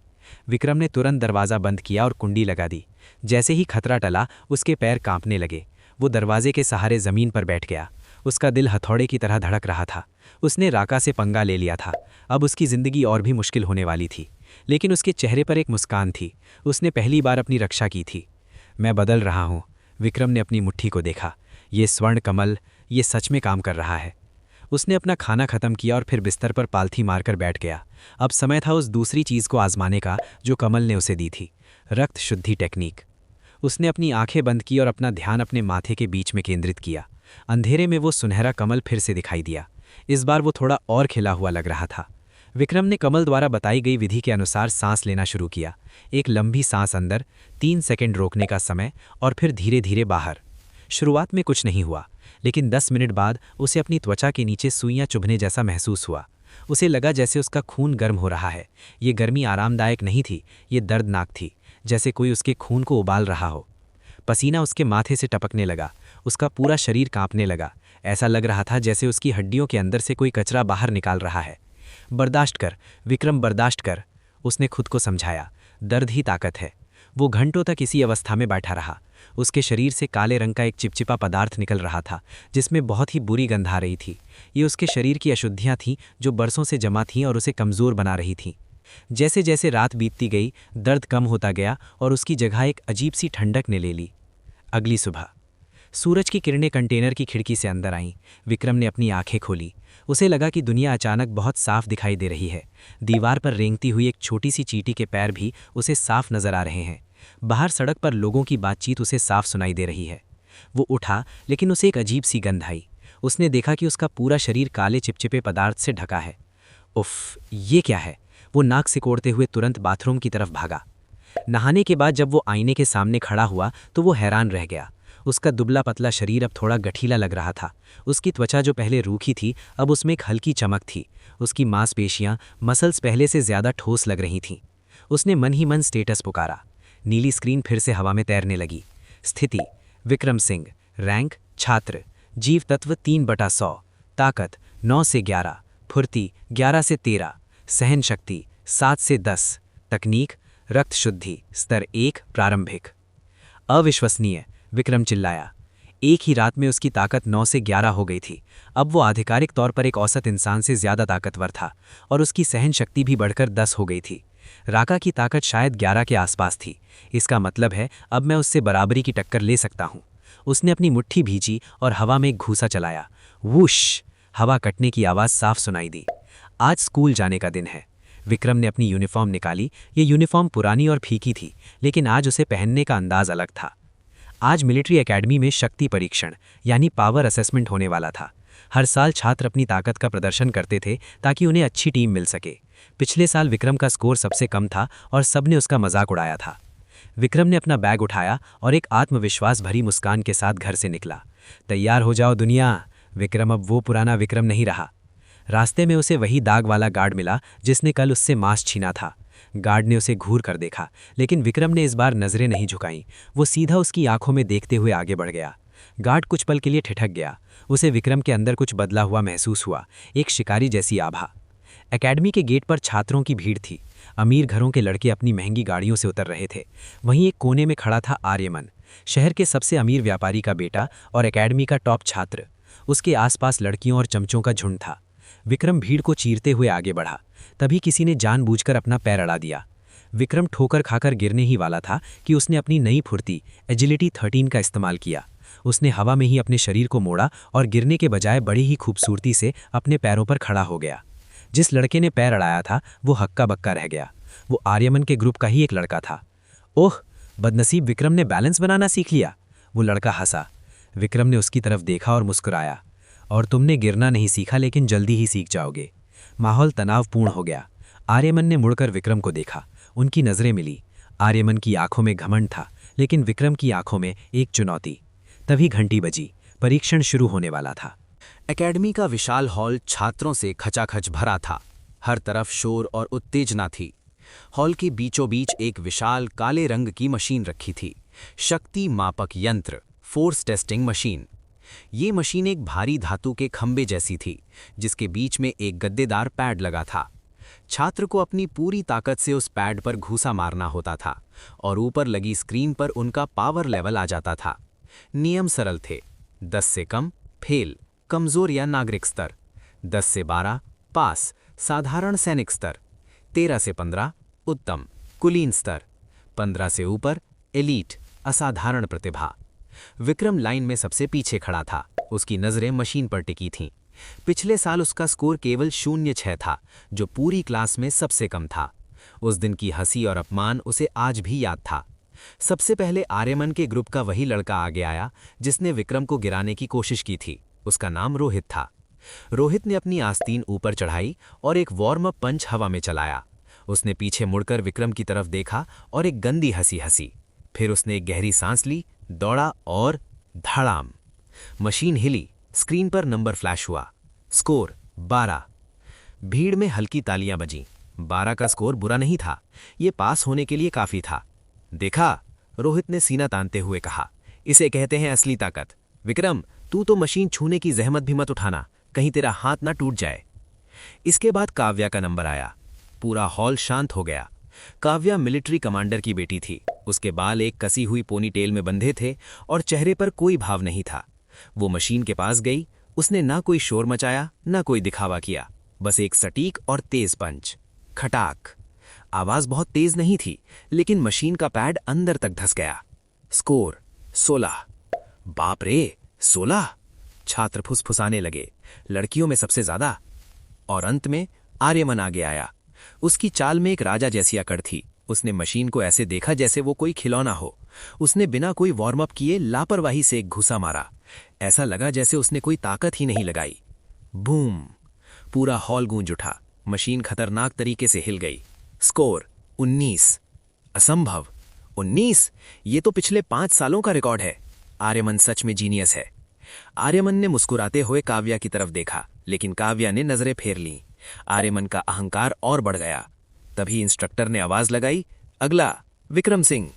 विक्रम ने तुरंत दरवाज़ा बंद किया और कुंडी लगा दी। जैसे ही खतरा टला, उसके पैर कांपने लगे। वो दरवाजे के सहारे ज़मीन पर बैठ गया। उसका दिल हथौड़े की तरह धड़क रहा था। उसने राका से पंगा ले लिया था। अब उसकी ज़िंदगी और भी मुश्किल होने वाली थी, लेकिन उसके चेहरे पर एक मुस्कान थी। उसने पहली बार अपनी रक्षा की थी। मैं बदल रहा हूँ। विक्रम ने अपनी मुट्ठी को देखा। ये स्वर्ण कमल, ये सच में काम कर रहा है। उसने अपना खाना खत्म किया और फिर बिस्तर पर पालथी मारकर बैठ गया। अब समय था उस दूसरी चीज़ को आजमाने का जो कमल ने उसे दी थी, रक्त शुद्धि टेक्निक। उसने अपनी आंखें बंद की और अपना ध्यान अपने माथे के बीच में केंद्रित किया। अंधेरे में वो सुनहरा कमल फिर से दिखाई दिया। इस बार वो थोड़ा और खिला हुआ लग रहा था। विक्रम ने कमल द्वारा बताई गई विधि के अनुसार सांस लेना शुरू किया। एक लंबी सांस अंदर, 3 सेकंड रोकने का समय, और फिर धीरे धीरे बाहर। शुरुआत में कुछ नहीं हुआ, लेकिन 10 मिनट बाद उसे अपनी त्वचा के नीचे सुइयां चुभने जैसा महसूस हुआ। उसे लगा जैसे उसका खून गर्म हो रहा है। ये गर्मी आरामदायक नहीं थी, ये दर्दनाक थी, जैसे कोई उसके खून को उबाल रहा हो। पसीना उसके माथे से टपकने लगा। उसका पूरा शरीर कांपने लगा। ऐसा लग रहा था जैसे उसकी हड्डियों के अंदर से कोई कचरा बाहर निकाल रहा है। बर्दाश्त कर विक्रम, बर्दाश्त कर, उसने खुद को समझाया। दर्द ही ताकत है। वो घंटों तक इसी अवस्था में बैठा रहा। उसके शरीर से काले रंग का एक चिपचिपा पदार्थ निकल रहा था, जिसमें बहुत ही बुरी गंध आ रही थी। ये उसके शरीर की अशुद्धियां थीं जो बरसों से जमा थीं और उसे कमज़ोर बना रही थीं। जैसे जैसे रात बीतती गई, दर्द कम होता गया और उसकी जगह एक अजीब सी ठंडक ने ले ली। अगली सुबह सूरज की किरणें कंटेनर की खिड़की से अंदर आईं। विक्रम ने अपनी आंखें खोली। उसे लगा कि दुनिया अचानक बहुत साफ दिखाई दे रही है। दीवार पर रेंगती हुई एक छोटी सी चींटी के पैर भी उसे साफ नजर आ रहे हैं। बाहर सड़क पर लोगों की बातचीत उसे साफ सुनाई दे रही है। वो उठा, लेकिन उसे एक अजीब सी गंध आई। उसने देखा कि उसका पूरा शरीर काले चिपचिपे पदार्थ से ढका है। उफ, ये क्या है? वो नाक सिकोड़ते हुए तुरंत बाथरूम की तरफ भागा। नहाने के बाद जब वो आईने के सामने खड़ा हुआ तो वो हैरान रह गया। उसका दुबला पतला शरीर अब थोड़ा गठीला लग रहा था। उसकी त्वचा जो पहले रूखी थी, अब उसमें एक हल्की चमक थी। उसकी मांसपेशियां, मसल्स पहले से ज़्यादा ठोस लग रही थीं। उसने मन ही मन स्टेटस पुकारा। नीली स्क्रीन फिर से हवा में तैरने लगी। स्थिति: विक्रम सिंह। रैंक: छात्र। जीव तत्व 3/100। ताकत: 9 से 11। फुर्ती: 11 से 13। सहन शक्ति: 7 से 10। तकनीक: रक्त शुद्धि स्तर 1 प्रारंभिक। अविश्वसनीय, विक्रम चिल्लाया। एक ही रात में उसकी ताकत 9 से 11 हो गई थी। अब वो आधिकारिक तौर पर एक औसत इंसान से ज़्यादा ताकतवर था, और उसकी सहन शक्ति भी बढ़कर 10 हो गई थी। राका की ताकत शायद 11 के आसपास थी। इसका मतलब है अब मैं उससे बराबरी की टक्कर ले सकता हूँ। उसने अपनी मुट्ठी भींची और हवा में एक घूसा चलाया। वूश! हवा कटने की आवाज़ साफ सुनाई दी। आज स्कूल जाने का दिन है। विक्रम ने अपनी यूनिफॉर्म निकाली। ये यूनिफॉर्म पुरानी और फीकी थी, लेकिन आज उसे पहनने का अंदाज अलग था। आज मिलिट्री एकेडमी में शक्ति परीक्षण यानी पावर असेसमेंट होने वाला था। हर साल छात्र अपनी ताकत का प्रदर्शन करते थे ताकि उन्हें अच्छी टीम मिल सके। पिछले साल विक्रम का स्कोर सबसे कम था और सबने उसका मजाक उड़ाया था। विक्रम ने अपना बैग उठाया और एक आत्मविश्वास भरी मुस्कान के साथ घर से निकला। तैयार हो जाओ दुनिया। विक्रम अब वो पुराना विक्रम नहीं रहा। रास्ते में उसे वही दाग वाला गार्ड मिला जिसने कल उससे मांस छीना था। गार्ड ने उसे घूर कर देखा, लेकिन विक्रम ने इस बार नजरें नहीं झुकाईं। वो सीधा उसकी आंखों में देखते हुए आगे बढ़ गया। गार्ड कुछ पल के लिए ठिठक गया। उसे विक्रम के अंदर कुछ बदला हुआ महसूस हुआ, एक शिकारी जैसी आभा। एकेडमी के गेट पर छात्रों की भीड़ थी। अमीर घरों के लड़के अपनी महंगी गाड़ियों से उतर रहे थे। वहीं एक कोने में खड़ा था आर्यमन, शहर के सबसे अमीर व्यापारी का बेटा और एकेडमी का टॉप छात्र। उसके आसपास लड़कियों और चमचों का झुंड था। विक्रम भीड़ को चीरते हुए आगे बढ़ा। तभी किसी ने जानबूझकर अपना पैर अड़ा दिया। विक्रम ठोकर खाकर गिरने ही वाला था कि उसने अपनी नई फुर्ती एजिलिटी 13 का इस्तेमाल किया। उसने हवा में ही अपने शरीर को मोड़ा और गिरने के बजाय बड़ी ही खूबसूरती से अपने पैरों पर खड़ा हो गया। जिस लड़के ने पैर अड़ाया था वो हक्का बक्का रह गया। वो आर्यमन के ग्रुप का ही एक लड़का था। ओह, बदनसीब, विक्रम ने बैलेंस बनाना सीख लिया। वो लड़का हंसा। विक्रम ने उसकी तरफ देखा और मुस्कुराया। और तुमने गिरना नहीं सीखा, लेकिन जल्दी ही सीख जाओगे। माहौल तनावपूर्ण हो गया। आर्यमन ने मुड़कर विक्रम को देखा। उनकी नज़रें मिली। आर्यमन की आंखों में घमंड था, लेकिन विक्रम की आंखों में एक चुनौती। तभी घंटी बजी। परीक्षण शुरू होने वाला था। एकेडमी का विशाल हॉल छात्रों से खचाखच भरा था। हर तरफ शोर और उत्तेजना थी। हॉल के बीचों बीच एक विशाल काले रंग की मशीन रखी थी। शक्ति मापक यंत्र, फोर्स टेस्टिंग मशीन। ये मशीन एक भारी धातु के खंबे जैसी थी, जिसके बीच में एक गद्देदार पैड लगा था। छात्र को अपनी पूरी ताकत से उस पैड पर घूसा मारना होता था और ऊपर लगी स्क्रीन पर उनका पावर लेवल आ जाता था। नियम सरल थे। 10 से कम फेल, कमजोर या नागरिक स्तर। 10 से 12 पास, साधारण सैनिक स्तर। 13 से 15 उत्तम, कुलीन स्तर। 15 से ऊपर एलीट, असाधारण प्रतिभा। विक्रम लाइन में सबसे पीछे खड़ा था। उसकी नजरें मशीन पर टिकी थीं। पिछले साल उसका स्कोर केवल 0.6 था, जो पूरी क्लास में सबसे कम था। उस दिन की हंसी और अपमान उसे आज भी याद था। सबसे पहले आर्यमन के ग्रुप का वही लड़का आगे आया जिसने विक्रम को गिराने की कोशिश की थी। उसका नाम रोहित था। रोहित ने अपनी आस्तीन ऊपर चढ़ाई और एक वार्म अप पंच हवा में चलाया। उसने पीछे मुड़कर विक्रम की तरफ देखा और एक गंदी हंसी हंसी। फिर उसने एक गहरी सांस ली, दौड़ा और धड़ाम। मशीन हिली। स्क्रीन पर नंबर फ्लैश हुआ। स्कोर 12। भीड़ में हल्की तालियां बजीं। 12 का स्कोर बुरा नहीं था, ये पास होने के लिए काफी था। देखा, रोहित ने सीना तानते हुए कहा, इसे कहते हैं असली ताकत। विक्रम, तू तो मशीन छूने की जहमत भी मत उठाना, कहीं तेरा हाथ ना टूट जाए। इसके बाद काव्या का नंबर आया। पूरा हॉल शांत हो गया। काव्या मिलिट्री कमांडर की बेटी थी। उसके बाल एक कसी हुई पोनीटेल में बंधे थे और चेहरे पर कोई भाव नहीं था। वो मशीन के पास गई। उसने ना कोई शोर मचाया, ना कोई दिखावा किया, बस एक सटीक और तेज पंच। खटाक। आवाज बहुत तेज नहीं थी, लेकिन मशीन का पैड अंदर तक धंस गया। स्कोर 16। बाप रे, 16! छात्र फुसफुसाने लगे, लड़कियों में सबसे ज्यादा। और अंत में आर्यमन आगे आया। उसकी चाल में एक राजा जैसी अकड़ थी। उसने मशीन को ऐसे देखा जैसे वो कोई खिलौना हो। उसने बिना कोई वार्म अप किए लापरवाही से एक घुसा मारा। ऐसा लगा जैसे उसने कोई ताकत ही नहीं लगाई। बूम! पूरा हॉल गूंज उठा। मशीन खतरनाक तरीके से हिल गई। स्कोर 19। असंभव! 19? ये तो पिछले 5 सालों का रिकॉर्ड है। आर्यमन सच में जीनियस है। आर्यमन ने मुस्कुराते हुए काव्या की तरफ देखा, लेकिन काव्या ने नजरें फेर लीं। आर्यमन का अहंकार और बढ़ गया। तभी इंस्ट्रक्टर ने आवाज लगाई, अगला विक्रम सिंह।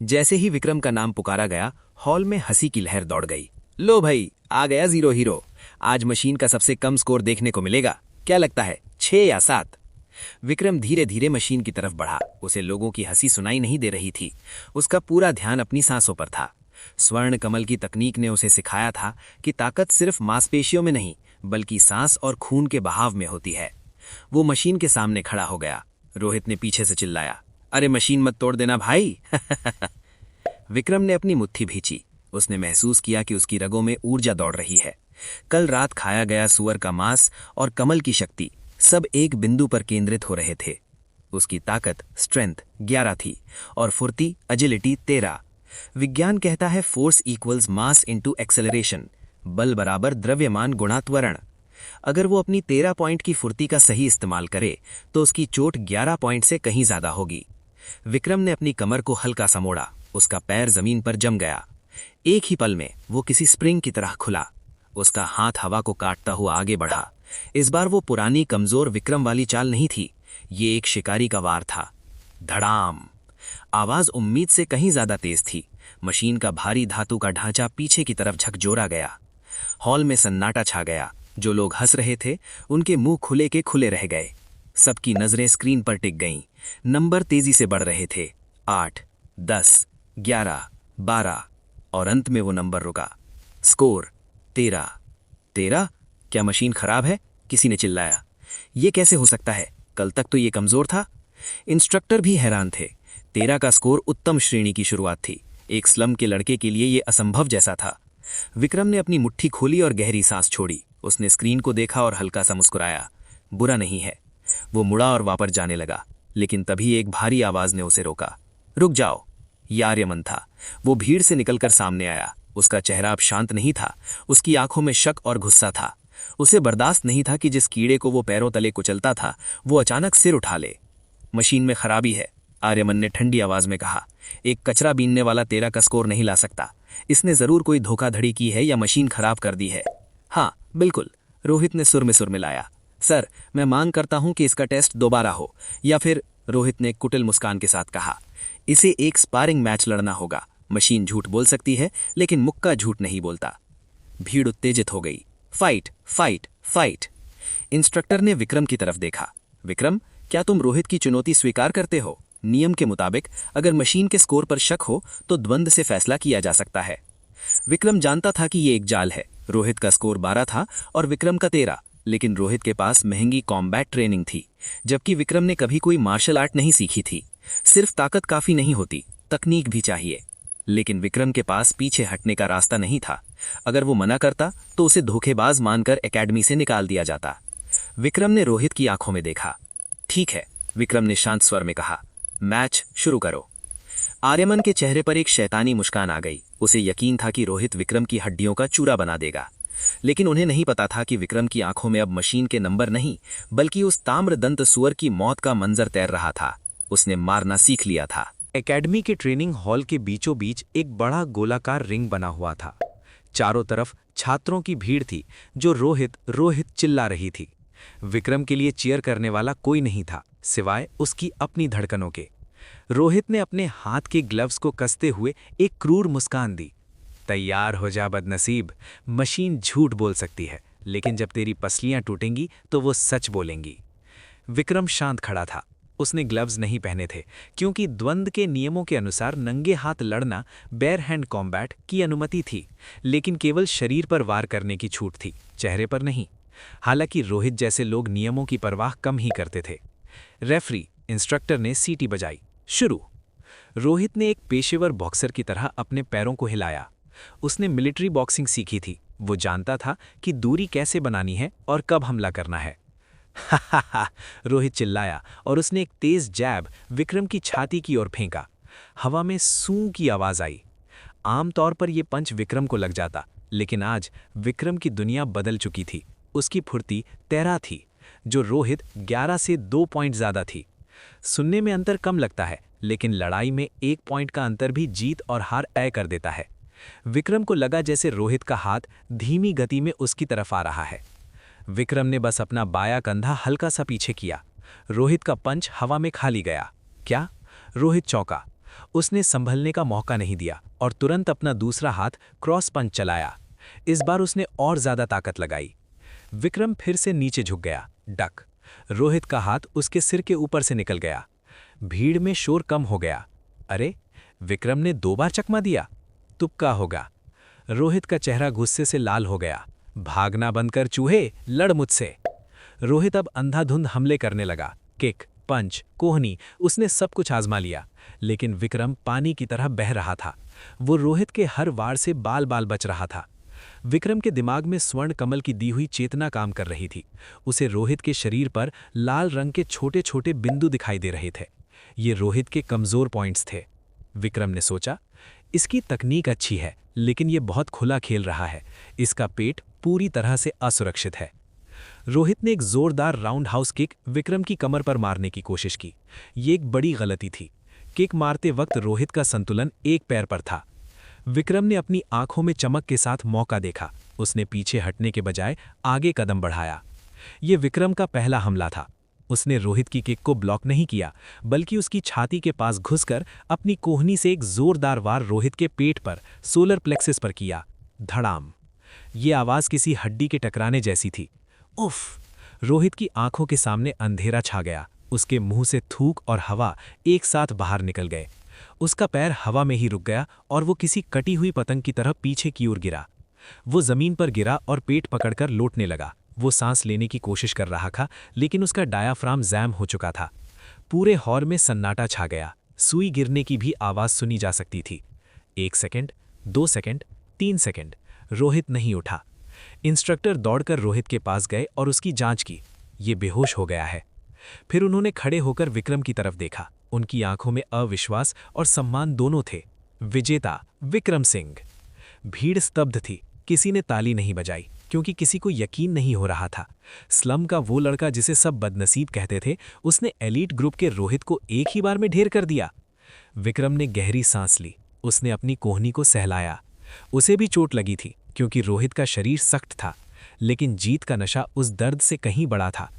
जैसे ही विक्रम का नाम पुकारा गया, हॉल में हंसी की लहर दौड़ गई। लो भाई, आ गया जीरो हीरो। आज मशीन का सबसे कम स्कोर देखने को मिलेगा। क्या लगता है, 6 या 7? विक्रम धीरे धीरे मशीन की तरफ बढ़ा। उसे लोगों की हंसी सुनाई नहीं दे रही थी। उसका पूरा ध्यान अपनी सांसों पर था। स्वर्ण कमल की तकनीक ने उसे सिखाया था कि ताकत सिर्फ मांसपेशियों में नहीं, बल्कि सांस और खून के बहाव में होती है। वो मशीन के सामने खड़ा हो गया। रोहित ने पीछे से चिल्लाया, अरे मशीन मत तोड़ देना भाई। विक्रम ने अपनी मुट्ठी भींची। उसने महसूस किया कि उसकी रगों में ऊर्जा दौड़ रही है। कल रात खाया गया सुअर का मांस और कमल की शक्ति सब एक बिंदु पर केंद्रित हो रहे थे। उसकी ताकत स्ट्रेंथ 11 थी और फुर्ती एजिलिटी 13। विज्ञान कहता है force equals mass into acceleration, बल बराबर द्रव्यमान गुणा त्वरण। अगर वो अपनी 13 पॉइंट की फुर्ती का सही इस्तेमाल करे तो उसकी चोट 11 पॉइंट से कहीं ज्यादा होगी। विक्रम ने अपनी कमर को हल्का सा मोड़ा। उसका पैर जमीन पर जम गया। एक ही पल में वो किसी स्प्रिंग की तरह खुला। उसका हाथ हवा को काटता हुआ आगे बढ़ा। इस बार वो पुरानी कमजोर विक्रम वाली चाल नहीं थी। ये एक शिकारी का वार था। धड़ाम! आवाज उम्मीद से कहीं ज्यादा तेज थी। मशीन का भारी धातु का ढांचा पीछे की तरफ झकझोरा गया। हॉल में सन्नाटा छा गया। जो लोग हंस रहे थे उनके मुंह खुले के खुले रह गए। सबकी नजरें स्क्रीन पर टिक गईं। नंबर तेजी से बढ़ रहे थे। 8, 10, 11, 12 और अंत में वो नंबर रुका। स्कोर 13। 13? क्या मशीन खराब है? किसी ने चिल्लाया। ये कैसे हो सकता है? कल तक तो ये कमजोर था। इंस्ट्रक्टर भी हैरान थे। 13 का स्कोर उत्तम श्रेणी की शुरुआत थी। एक स्लम के लड़के के लिए ये असंभव जैसा था। विक्रम ने अपनी मुट्ठी खोली और गहरी सांस छोड़ी। उसने स्क्रीन को देखा और हल्का सा मुस्कुराया। बुरा नहीं है। वो मुड़ा और वापस जाने लगा, लेकिन तभी एक भारी आवाज ने उसे रोका। रुक जाओ। ये आर्यमन था। वो भीड़ से निकलकर सामने आया। उसका चेहरा अब शांत नहीं था। उसकी आंखों में शक और गुस्सा था। उसे बर्दाश्त नहीं था कि जिस कीड़े को वो पैरों तले कुचलता था वो अचानक सिर उठा ले। मशीन में खराबी है, आर्यमन ने ठंडी आवाज में कहा। एक कचरा बीनने वाला 13 का स्कोर नहीं ला सकता। इसने जरूर कोई धोखाधड़ी की है या मशीन खराब कर दी है। हाँ बिल्कुल, रोहित ने सुर में सुर मिलाया। सर, मैं मांग करता हूं कि इसका टेस्ट दोबारा हो, या फिर, रोहित ने कुटिल मुस्कान के साथ कहा, इसे एक स्पारिंग मैच लड़ना होगा। मशीन झूठ बोल सकती है, लेकिन मुक्का झूठ नहीं बोलता। भीड़ उत्तेजित हो गई। Fight fight fight. इंस्ट्रक्टर ने विक्रम की तरफ देखा। विक्रम, क्या तुम रोहित की चुनौती स्वीकार करते हो? नियम के मुताबिक अगर मशीन के स्कोर पर शक हो तो द्वंद्व से फैसला किया जा सकता है। विक्रम जानता था कि ये एक जाल है। रोहित का स्कोर 12 था और विक्रम का 13, लेकिन रोहित के पास महंगी कॉम्बैट ट्रेनिंग थी, जबकि विक्रम ने कभी कोई मार्शल आर्ट नहीं सीखी थी। सिर्फ ताकत काफी नहीं होती, तकनीक भी चाहिए। लेकिन विक्रम के पास पीछे हटने का रास्ता नहीं था। अगर वो मना करता तो उसे धोखेबाज मानकर एकेडमी से निकाल दिया जाता। विक्रम ने रोहित की आंखों में देखा। ठीक है, विक्रम ने शांत स्वर में कहा, मैच शुरू करो। आर्यमन के चेहरे पर एक शैतानी मुस्कान आ गई। उसे यकीन था कि रोहित विक्रम की हड्डियों का चूरा बना देगा, लेकिन उन्हें नहीं पता था कि विक्रम की आंखों में अब मशीन के नंबर नहीं, बल्कि उस ताम्रदंत सुअर की मौत का मंजर तैर रहा था। उसने मारना सीख लिया था। एकेडमी के ट्रेनिंग हॉल के बीचों बीच एक बड़ा गोलाकार रिंग बना हुआ था। चारों तरफ छात्रों की भीड़ थी जो रोहित रोहित चिल्ला रही थी। विक्रम के लिए चीयर करने वाला कोई नहीं था सिवाय उसकी अपनी धड़कनों के। रोहित ने अपने हाथ के ग्लव्स को कसते हुए एक क्रूर मुस्कान दी। तैयार हो जा बदनसीब, मशीन झूठ बोल सकती है, लेकिन जब तेरी पसलियां टूटेंगी तो वो सच बोलेंगी। विक्रम शांत खड़ा था। उसने ग्लव्स नहीं पहने थे क्योंकि द्वंद्व के नियमों के अनुसार नंगे हाथ लड़ना, बेयर हैंड कॉम्बैट की अनुमति थी, लेकिन केवल शरीर पर वार करने की छूट थी, चेहरे पर नहीं। हालांकि रोहित जैसे लोग नियमों की परवाह कम ही करते थे। रेफरी, इंस्ट्रक्टर ने सीटी बजाई। शुरू। रोहित ने एक पेशेवर बॉक्सर की तरह अपने पैरों को हिलाया। उसने मिलिट्री बॉक्सिंग सीखी थी। वो जानता था कि दूरी कैसे बनानी है और कब हमला करना है। हा, रोहित चिल्लाया और उसने एक तेज जैब विक्रम की छाती की ओर फेंका। हवा में सूं की आवाज आई। आमतौर पर यह पंच विक्रम को लग जाता, लेकिन आज विक्रम की दुनिया बदल चुकी थी। उसकी फुर्ती 13 थी, जो रोहित 11 से 2 पॉइंट ज्यादा थी। सुनने में अंतर कम लगता है, लेकिन लड़ाई में 1 पॉइंट का अंतर भी जीत और हार तय कर देता है। विक्रम को लगा जैसे रोहित का हाथ धीमी गति में उसकी तरफ आ रहा है। विक्रम ने बस अपना बायां कंधा हल्का सा पीछे किया। रोहित का पंच हवा में खाली गया। क्या? रोहित चौंका। उसने संभलने का मौका नहीं दिया और तुरंत अपना दूसरा हाथ क्रॉस पंच चलाया। इस बार उसने और ज्यादा ताकत लगाई। विक्रम फिर से नीचे झुक गया। डक। रोहित का हाथ उसके सिर के ऊपर से निकल गया। भीड़ में शोर कम हो गया। अरे, विक्रम ने 2 बार चकमा दिया। तुक्का होगा। रोहित का चेहरा गुस्से से लाल हो गया। भागना बंद कर चूहे, लड़ मुझसे। रोहित अब अंधाधुंध हमले करने लगा। किक, पंच, कोहनी, उसने सब कुछ आजमा लिया, लेकिन विक्रम पानी की तरह बह रहा था। वो रोहित के हर वार से बाल बाल बच रहा था। विक्रम के दिमाग में स्वर्ण कमल की दी हुई चेतना काम कर रही थी। उसे रोहित के शरीर पर लाल रंग के छोटे छोटे बिंदु दिखाई दे रहे थे। ये रोहित के कमजोर पॉइंट्स थे। विक्रम ने सोचा, इसकी तकनीक अच्छी है, लेकिन ये बहुत खुला खेल रहा है। इसका पेट पूरी तरह से असुरक्षित है। रोहित ने एक जोरदार राउंड हाउस किक विक्रम की कमर पर मारने की कोशिश की। ये एक बड़ी गलती थी। किक मारते वक्त रोहित का संतुलन एक पैर पर था। विक्रम ने अपनी आंखों में चमक के साथ मौका देखा। उसने पीछे हटने के बजाय आगे कदम बढ़ाया। ये विक्रम का पहला हमला था। उसने रोहित की किक को ब्लॉक नहीं किया, बल्कि उसकी छाती के पास घुसकर अपनी कोहनी से एक जोरदार वार रोहित के पेट पर, सोलर प्लेक्सिस पर किया। धड़ाम। ये आवाज किसी हड्डी के टकराने जैसी थी। उफ! रोहित की आंखों के सामने अंधेरा छा गया। उसके मुंह से थूक और हवा एक साथ बाहर निकल गए। उसका पैर हवा में ही रुक गया और वो किसी कटी हुई पतंग की तरह पीछे की ओर गिरा। वो जमीन पर गिरा और पेट पकड़कर लौटने लगा। वो सांस लेने की कोशिश कर रहा था, लेकिन उसका डायाफ्राम जैम हो चुका था। पूरे हॉल में सन्नाटा छा गया। सुई गिरने की भी आवाज सुनी जा सकती थी। 1 सेकंड, 2 सेकंड, 3 सेकंड, रोहित नहीं उठा। इंस्ट्रक्टर दौड़कर रोहित के पास गए और उसकी जांच की। ये बेहोश हो गया है। फिर उन्होंने खड़े होकर विक्रम की तरफ देखा। उनकी आंखों में अविश्वास और सम्मान दोनों थे। विजेता विक्रम सिंह। भीड़ स्तब्ध थी। किसी ने ताली नहीं बजाई, क्योंकि किसी को यकीन नहीं हो रहा था। स्लम का वो लड़का जिसे सब बदनसीब कहते थे, उसने एलीट ग्रुप के रोहित को एक ही बार में ढेर कर दिया। विक्रम ने गहरी सांस ली। उसने अपनी कोहनी को सहलाया। उसे भी चोट लगी थी, क्योंकि रोहित का शरीर सख्त था, लेकिन जीत का नशा उस दर्द से कहीं बड़ा था।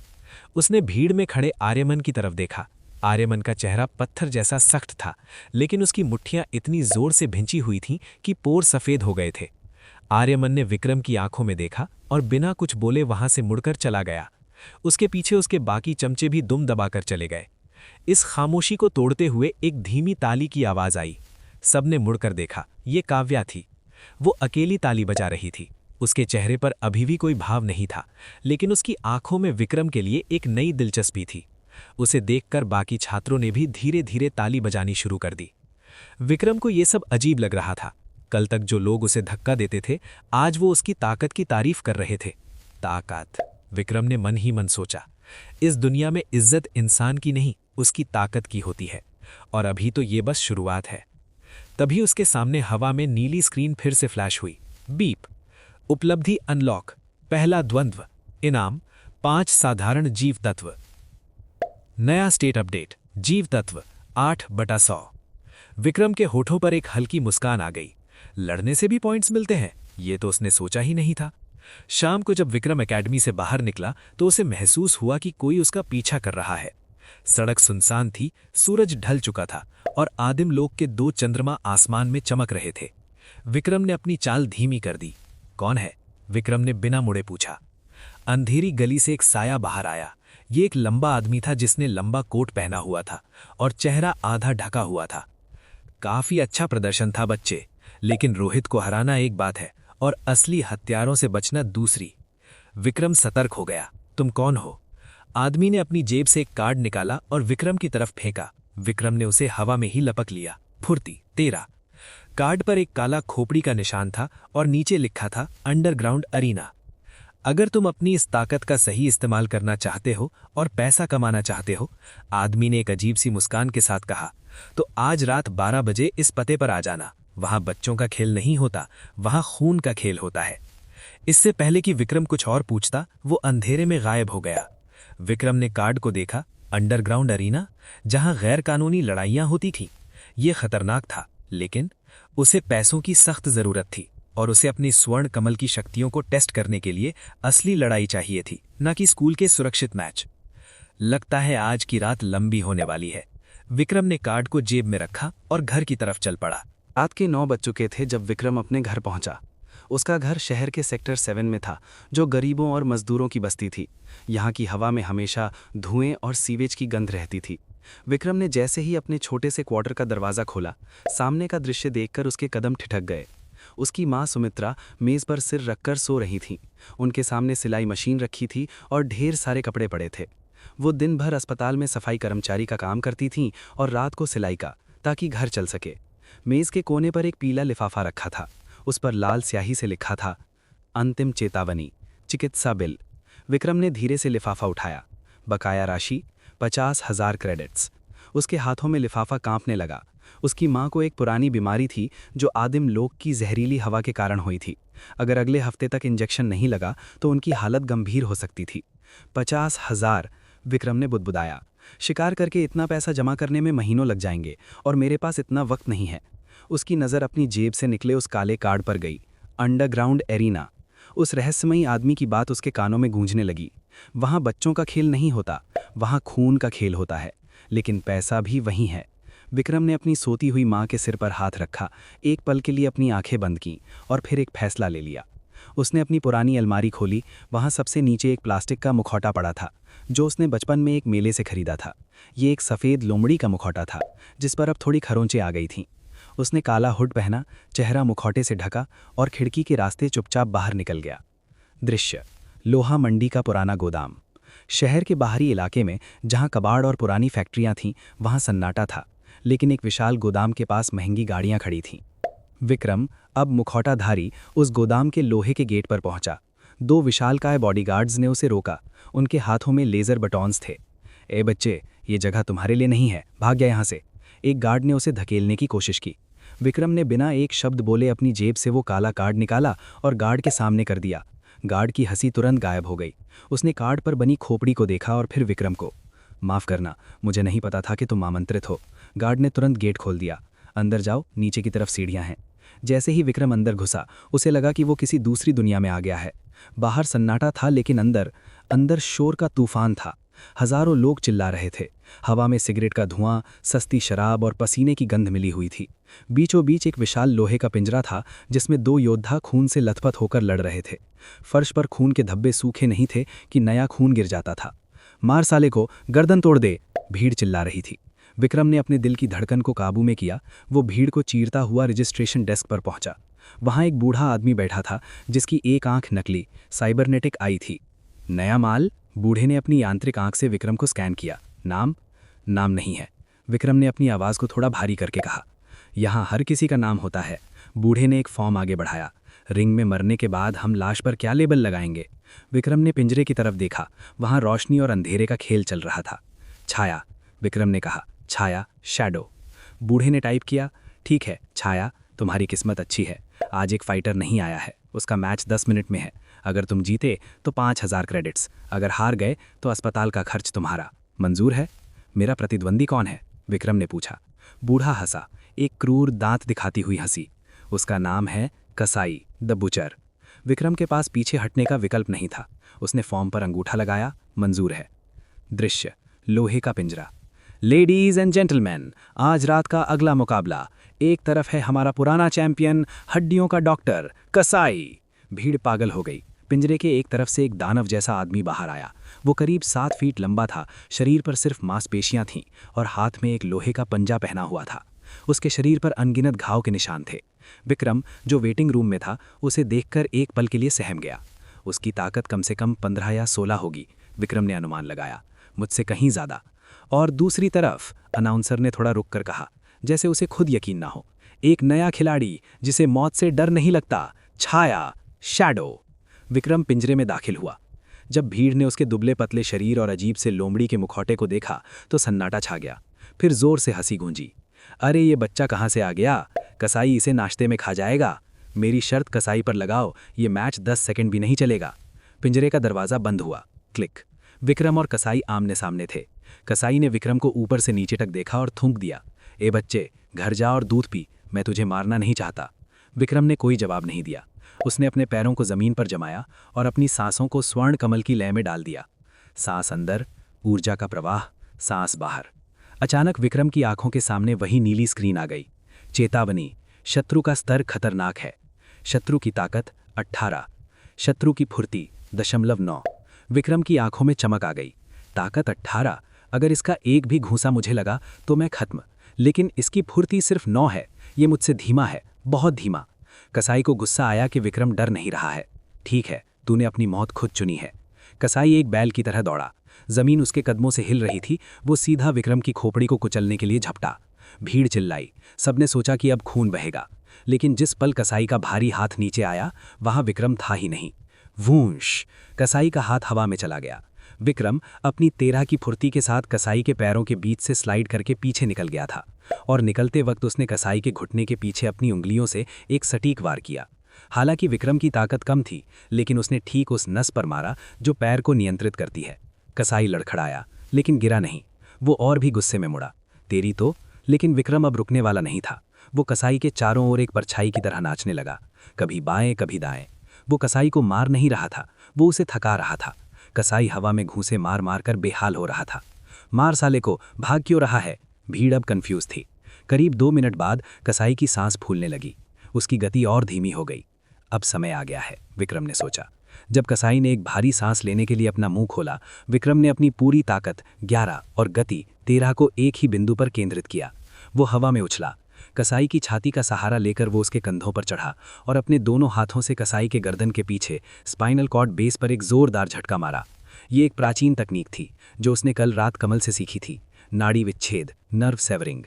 उसने भीड़ में खड़े आर्यमन की तरफ देखा। आर्यमन का चेहरा पत्थर जैसा सख्त था, लेकिन उसकी मुट्ठियां इतनी जोर से भिंची हुई थीं कि पोर सफेद हो गए थे। आर्यमन ने विक्रम की आंखों में देखा और बिना कुछ बोले वहां से मुड़कर चला गया। उसके पीछे उसके बाकी चमचे भी दुम दबाकर चले गए। इस खामोशी को तोड़ते हुए एक धीमी ताली की आवाज आई। सबने मुड़कर देखा। ये काव्या थी। वो अकेली ताली बजा रही थी। उसके चेहरे पर अभी भी कोई भाव नहीं था, लेकिन उसकी आंखों में विक्रम के लिए एक नई दिलचस्पी थी। उसे देखकर बाकी छात्रों ने भी धीरे धीरे ताली बजानी शुरू कर दी। विक्रम को ये सब अजीब लग रहा था। कल तक जो लोग उसे धक्का देते थे, आज वो उसकी ताकत की तारीफ कर रहे थे। ताकत, विक्रम ने मन ही मन सोचा। इस दुनिया में इज्जत इंसान की नहीं, उसकी ताकत की होती है, और अभी तो ये बस शुरुआत है। तभी उसके सामने हवा में नीली स्क्रीन फिर से फ्लैश हुई। बीप। उपलब्धि अनलॉक। पहला द्वंद्व। इनाम 5 साधारण जीव तत्व। नया स्टेट अपडेट। जीव तत्व 8/100। विक्रम के होठों पर एक हल्की मुस्कान आ गई। लड़ने से भी पॉइंट्स मिलते हैं, ये तो उसने सोचा ही नहीं था। शाम को जब विक्रम एकेडमी से बाहर निकला तो उसे महसूस हुआ कि कोई उसका पीछा कर रहा है। सड़क सुनसान थी, सूरज ढल चुका था और आदिम लोक के 2 चंद्रमा आसमान में चमक रहे थे। विक्रम ने अपनी चाल धीमी कर दी। कौन है? विक्रम ने बिना मुड़े पूछा। अंधेरी गली से एक साया बाहर आया। ये एक लंबा आदमी था जिसने लंबा कोट पहना हुआ था और चेहरा आधा ढका हुआ था। काफी अच्छा प्रदर्शन था बच्चे, लेकिन रोहित को हराना एक बात है और असली हत्यारों से बचना दूसरी। विक्रम सतर्क हो गया। तुम कौन हो? आदमी ने अपनी जेब से एक कार्ड निकाला और विक्रम की तरफ फेंका। विक्रम ने उसे हवा में ही लपक लिया। फुर्ती 13। कार्ड पर एक काला खोपड़ी का निशान था और नीचे लिखा था अंडरग्राउंड अरीना। अगर तुम अपनी इस ताकत का सही इस्तेमाल करना चाहते हो और पैसा कमाना चाहते हो, आदमी ने एक अजीब सी मुस्कान के साथ कहा, तो आज रात 12 बजे इस पते पर आ जाना। वहां बच्चों का खेल नहीं होता, वहां खून का खेल होता है। इससे पहले कि विक्रम कुछ और पूछता, वो अंधेरे में गायब हो गया। विक्रम ने कार्ड को देखा। अंडरग्राउंड अरीना, जहां गैर कानूनी लड़ाइयां होती थीं। ये खतरनाक था, लेकिन उसे पैसों की सख्त जरूरत थी और उसे अपनी स्वर्ण कमल की शक्तियों को टेस्ट करने के लिए असली लड़ाई चाहिए थी, न कि स्कूल के सुरक्षित मैच। लगता है आज की रात लंबी होने वाली है। विक्रम ने कार्ड को जेब में रखा और घर की तरफ चल पड़ा। रात के 9 बज चुके थे जब विक्रम अपने घर पहुंचा। उसका घर शहर के सेक्टर 7 में था, जो गरीबों और मजदूरों की बस्ती थी। यहाँ की हवा में हमेशा धुएं और सीवेज की गंध रहती थी। विक्रम ने जैसे ही अपने छोटे से क्वार्टर का दरवाज़ा खोला, सामने का दृश्य देखकर उसके कदम ठिठक गए। उसकी माँ सुमित्रा मेज़ पर सिर रखकर सो रही थीं। उनके सामने सिलाई मशीन रखी थी और ढेर सारे कपड़े पड़े थे। वो दिन भर अस्पताल में सफाई कर्मचारी का काम करती थीं और रात को सिलाई का, ताकि घर चल सके। मेज़ के कोने पर एक पीला लिफाफा रखा था। उस पर लाल स्याही से लिखा था, अंतिम चेतावनी, चिकित्सा बिल। विक्रम ने धीरे से लिफाफा उठाया। बकाया राशि 50,000 क्रेडिट्स। उसके हाथों में लिफाफा कांपने लगा। उसकी माँ को एक पुरानी बीमारी थी जो आदिम लोक की जहरीली हवा के कारण हुई थी। अगर अगले हफ्ते तक इंजेक्शन नहीं लगा तो उनकी हालत गंभीर हो सकती थी। 50,000, विक्रम ने बुदबुदाया। शिकार करके इतना पैसा जमा करने में महीनों लग जाएंगे और मेरे पास इतना वक्त नहीं है। उसकी नज़र अपनी जेब से निकले उस काले कार्ड पर गई। Underground arena. उस रहस्यमयी आदमी की बात उसके कानों में गूंजने लगी। वहाँ बच्चों का खेल नहीं होता, वहाँ खून का खेल होता है, लेकिन पैसा भी वहीं है। विक्रम ने अपनी सोती हुई माँ के सिर पर हाथ रखा, एक पल के लिए अपनी आंखें बंद कीं और फिर एक फैसला ले लिया। उसने अपनी पुरानी अलमारी खोली। वहाँ सबसे नीचे एक प्लास्टिक का मुखौटा पड़ा था, जो उसने बचपन में एक मेले से खरीदा था। ये एक सफ़ेद लोमड़ी का मुखौटा था, जिस पर अब थोड़ी खरोंचें आ गई थीं। उसने काला हुड पहना, चेहरा मुखौटे से ढका और खिड़की के रास्ते चुपचाप बाहर निकल गया। दृश्य, लोहा मंडी का पुराना गोदाम। शहर के बाहरी इलाके में जहां कबाड़ और पुरानी फैक्ट्रियां थीं, वहां सन्नाटा था, लेकिन एक विशाल गोदाम के पास महंगी गाड़ियां खड़ी थीं। विक्रम, अब मुखौटाधारी, उस गोदाम के लोहे के गेट पर पहुंचा। 2 विशालकाय बॉडीगार्ड्स ने उसे रोका। उनके हाथों में लेजर बटॉन्स थे। ए बच्चे, ये जगह तुम्हारे लिए नहीं है, भाग गया यहाँ से। एक गार्ड ने उसे धकेलने की कोशिश की। विक्रम ने बिना एक शब्द बोले अपनी जेब से वो काला कार्ड निकाला और गार्ड के सामने कर दिया। गार्ड की हंसी तुरंत गायब हो गई। उसने कार्ड पर बनी खोपड़ी को देखा और फिर विक्रम को। माफ़ करना, मुझे नहीं पता था कि तुम आमंत्रित हो। गार्ड ने तुरंत गेट खोल दिया। अंदर जाओ, नीचे की तरफ सीढ़ियाँ हैं। जैसे ही विक्रम अंदर घुसा, उसे लगा कि वो किसी दूसरी दुनिया में आ गया है। बाहर सन्नाटा था, लेकिन अंदर शोर का तूफान था। हजारों लोग चिल्ला रहे थे। हवा में सिगरेट का धुआं, सस्ती शराब और पसीने की गंध मिली हुई थी। बीचों बीच एक विशाल लोहे का पिंजरा था, जिसमें 2 योद्धा खून से लथपथ होकर लड़ रहे थे। फर्श पर खून के धब्बे सूखे नहीं थे कि नया खून गिर जाता था। मार साले को, गर्दन तोड़ दे, भीड़ चिल्ला रही थी। विक्रम ने अपने दिल की धड़कन को काबू में किया। वो भीड़ को चीरता हुआ रजिस्ट्रेशन डेस्क पर पहुंचा। वहां एक बूढ़ा आदमी बैठा था, जिसकी एक आंख नकली साइबरनेटिक आई थी। नया माल? बूढ़े ने अपनी यांत्रिक आंख से विक्रम को स्कैन किया। नाम नहीं है। विक्रम ने अपनी आवाज़ को थोड़ा भारी करके कहा। यहाँ हर किसी का नाम होता है। बूढ़े ने एक फॉर्म आगे बढ़ाया। रिंग में मरने के बाद हम लाश पर क्या लेबल लगाएंगे? विक्रम ने पिंजरे की तरफ देखा। वहाँ रोशनी और अंधेरे का खेल चल रहा था। छाया, विक्रम ने कहा। छाया, शैडो। बूढ़े ने टाइप किया। ठीक है छाया, तुम्हारी किस्मत अच्छी है। आज एक फाइटर नहीं आया है। उसका मैच 10 मिनट में है। अगर तुम जीते तो 5000 क्रेडिट्स, अगर हार गए तो अस्पताल का खर्च तुम्हारा। मंजूर है? मेरा प्रतिद्वंदी कौन है? विक्रम ने पूछा। बूढ़ा हंसा, एक क्रूर दांत दिखाती हुई हंसी। उसका नाम है कसाई द बुचर। विक्रम के पास पीछे हटने का विकल्प नहीं था। उसने फॉर्म पर अंगूठा लगाया। मंजूर है। दृश्य, लोहे का पिंजरा। लेडीज एंड जेंटलमैन, आज रात का अगला मुकाबला। एक तरफ है हमारा पुराना चैंपियन, हड्डियों का डॉक्टर कसाई। भीड़ पागल हो गई। पिंजरे के एक तरफ से एक दानव जैसा आदमी बाहर आया। वो करीब 7 फीट लंबा था। शरीर पर सिर्फ मांसपेशियां थीं और हाथ में एक लोहे का पंजा पहना हुआ था। उसके शरीर पर अनगिनत घाव के निशान थे। विक्रम, जो वेटिंग रूम में था, उसे देखकर एक पल के लिए सहम गया। उसकी ताकत कम से कम 15 या 16 होगी, विक्रम ने अनुमान लगाया। मुझसे कहीं ज़्यादा। और दूसरी तरफ, अनाउंसर ने थोड़ा रुक कर कहा, जैसे उसे खुद यकीन ना हो, एक नया खिलाड़ी जिसे मौत से डर नहीं लगता, छाया, शैडो। विक्रम पिंजरे में दाखिल हुआ। जब भीड़ ने उसके दुबले पतले शरीर और अजीब से लोमड़ी के मुखौटे को देखा तो सन्नाटा छा गया। फिर जोर से हंसी गूंजी। अरे ये बच्चा कहाँ से आ गया? कसाई इसे नाश्ते में खा जाएगा। मेरी शर्त कसाई पर लगाओ, ये मैच 10 सेकंड भी नहीं चलेगा। पिंजरे का दरवाज़ा बंद हुआ। क्लिक। विक्रम और कसाई आमने सामने थे। कसाई ने विक्रम को ऊपर से नीचे तक देखा और थूक दिया। ए बच्चे, घर जा और दूध पी, मैं तुझे मारना नहीं चाहता। विक्रम ने कोई जवाब नहीं दिया। उसने अपने पैरों को जमीन पर जमाया और अपनी सांसों को स्वर्ण कमल की लय में डाल दिया। सांस अंदर, ऊर्जा का प्रवाह, सांस बाहर। अचानक विक्रम की आंखों के सामने वही नीली स्क्रीन आ गई। चेतावनी, शत्रु का स्तर खतरनाक है। शत्रु की ताकत 18, शत्रु की फुर्ती 0.9। विक्रम की आंखों में चमक आ गई। ताकत 18, अगर इसका एक भी घूंसा मुझे लगा तो मैं खत्म। लेकिन इसकी फुर्ती सिर्फ 9 है। ये मुझसे धीमा है, बहुत धीमा। कसाई को गुस्सा आया कि विक्रम डर नहीं रहा है। ठीक है, तूने अपनी मौत खुद चुनी है। कसाई एक बैल की तरह दौड़ा। जमीन उसके कदमों से हिल रही थी। वो सीधा विक्रम की खोपड़ी को कुचलने के लिए झपटा। भीड़ चिल्लाई। सबने सोचा कि अब खून बहेगा। लेकिन जिस पल कसाई का भारी हाथ नीचे आया, वहां विक्रम था ही नहीं। वूंश! कसाई का हाथ हवा में चला गया। विक्रम अपनी 13 की फुर्ती के साथ कसाई के पैरों के बीच से स्लाइड करके पीछे निकल गया था और निकलते वक्त उसने कसाई के घुटने के पीछे अपनी उंगलियों से एक सटीक वार किया। हालांकि विक्रम की ताकत कम थी, लेकिन उसने ठीक उस नस पर मारा जो पैर को नियंत्रित करती है। कसाई लड़खड़ाया, लेकिन गिरा नहीं। वो और भी गुस्से में मुड़ा। तेरी तो। लेकिन विक्रम अब रुकने वाला नहीं था। वो कसाई के चारों ओर एक परछाई की तरह नाचने लगा, कभी बाएं कभी दाएं। वो कसाई को मार नहीं रहा था, वो उसे थका रहा था। कसाई हवा में घूंसे मार मार कर बेहाल हो रहा था। मार साले को, भाग क्यों रहा है? भीड़ अब कंफ्यूज थी। करीब 2 मिनट बाद कसाई की सांस फूलने लगी। उसकी गति और धीमी हो गई। अब समय आ गया है, विक्रम ने सोचा। जब कसाई ने एक भारी सांस लेने के लिए अपना मुंह खोला, विक्रम ने अपनी पूरी ताकत 11 और गति 13 को एक ही बिंदु पर केंद्रित किया। वो हवा में उछला। कसाई की छाती का सहारा लेकर वो उसके कंधों पर चढ़ा और अपने दोनों हाथों से कसाई के गर्दन के पीछे स्पाइनल कॉर्ड बेस पर एक जोरदार झटका मारा। ये एक प्राचीन तकनीक थी जो उसने कल रात कमल से सीखी थी, नाड़ी विच्छेद, नर्व सेवरिंग।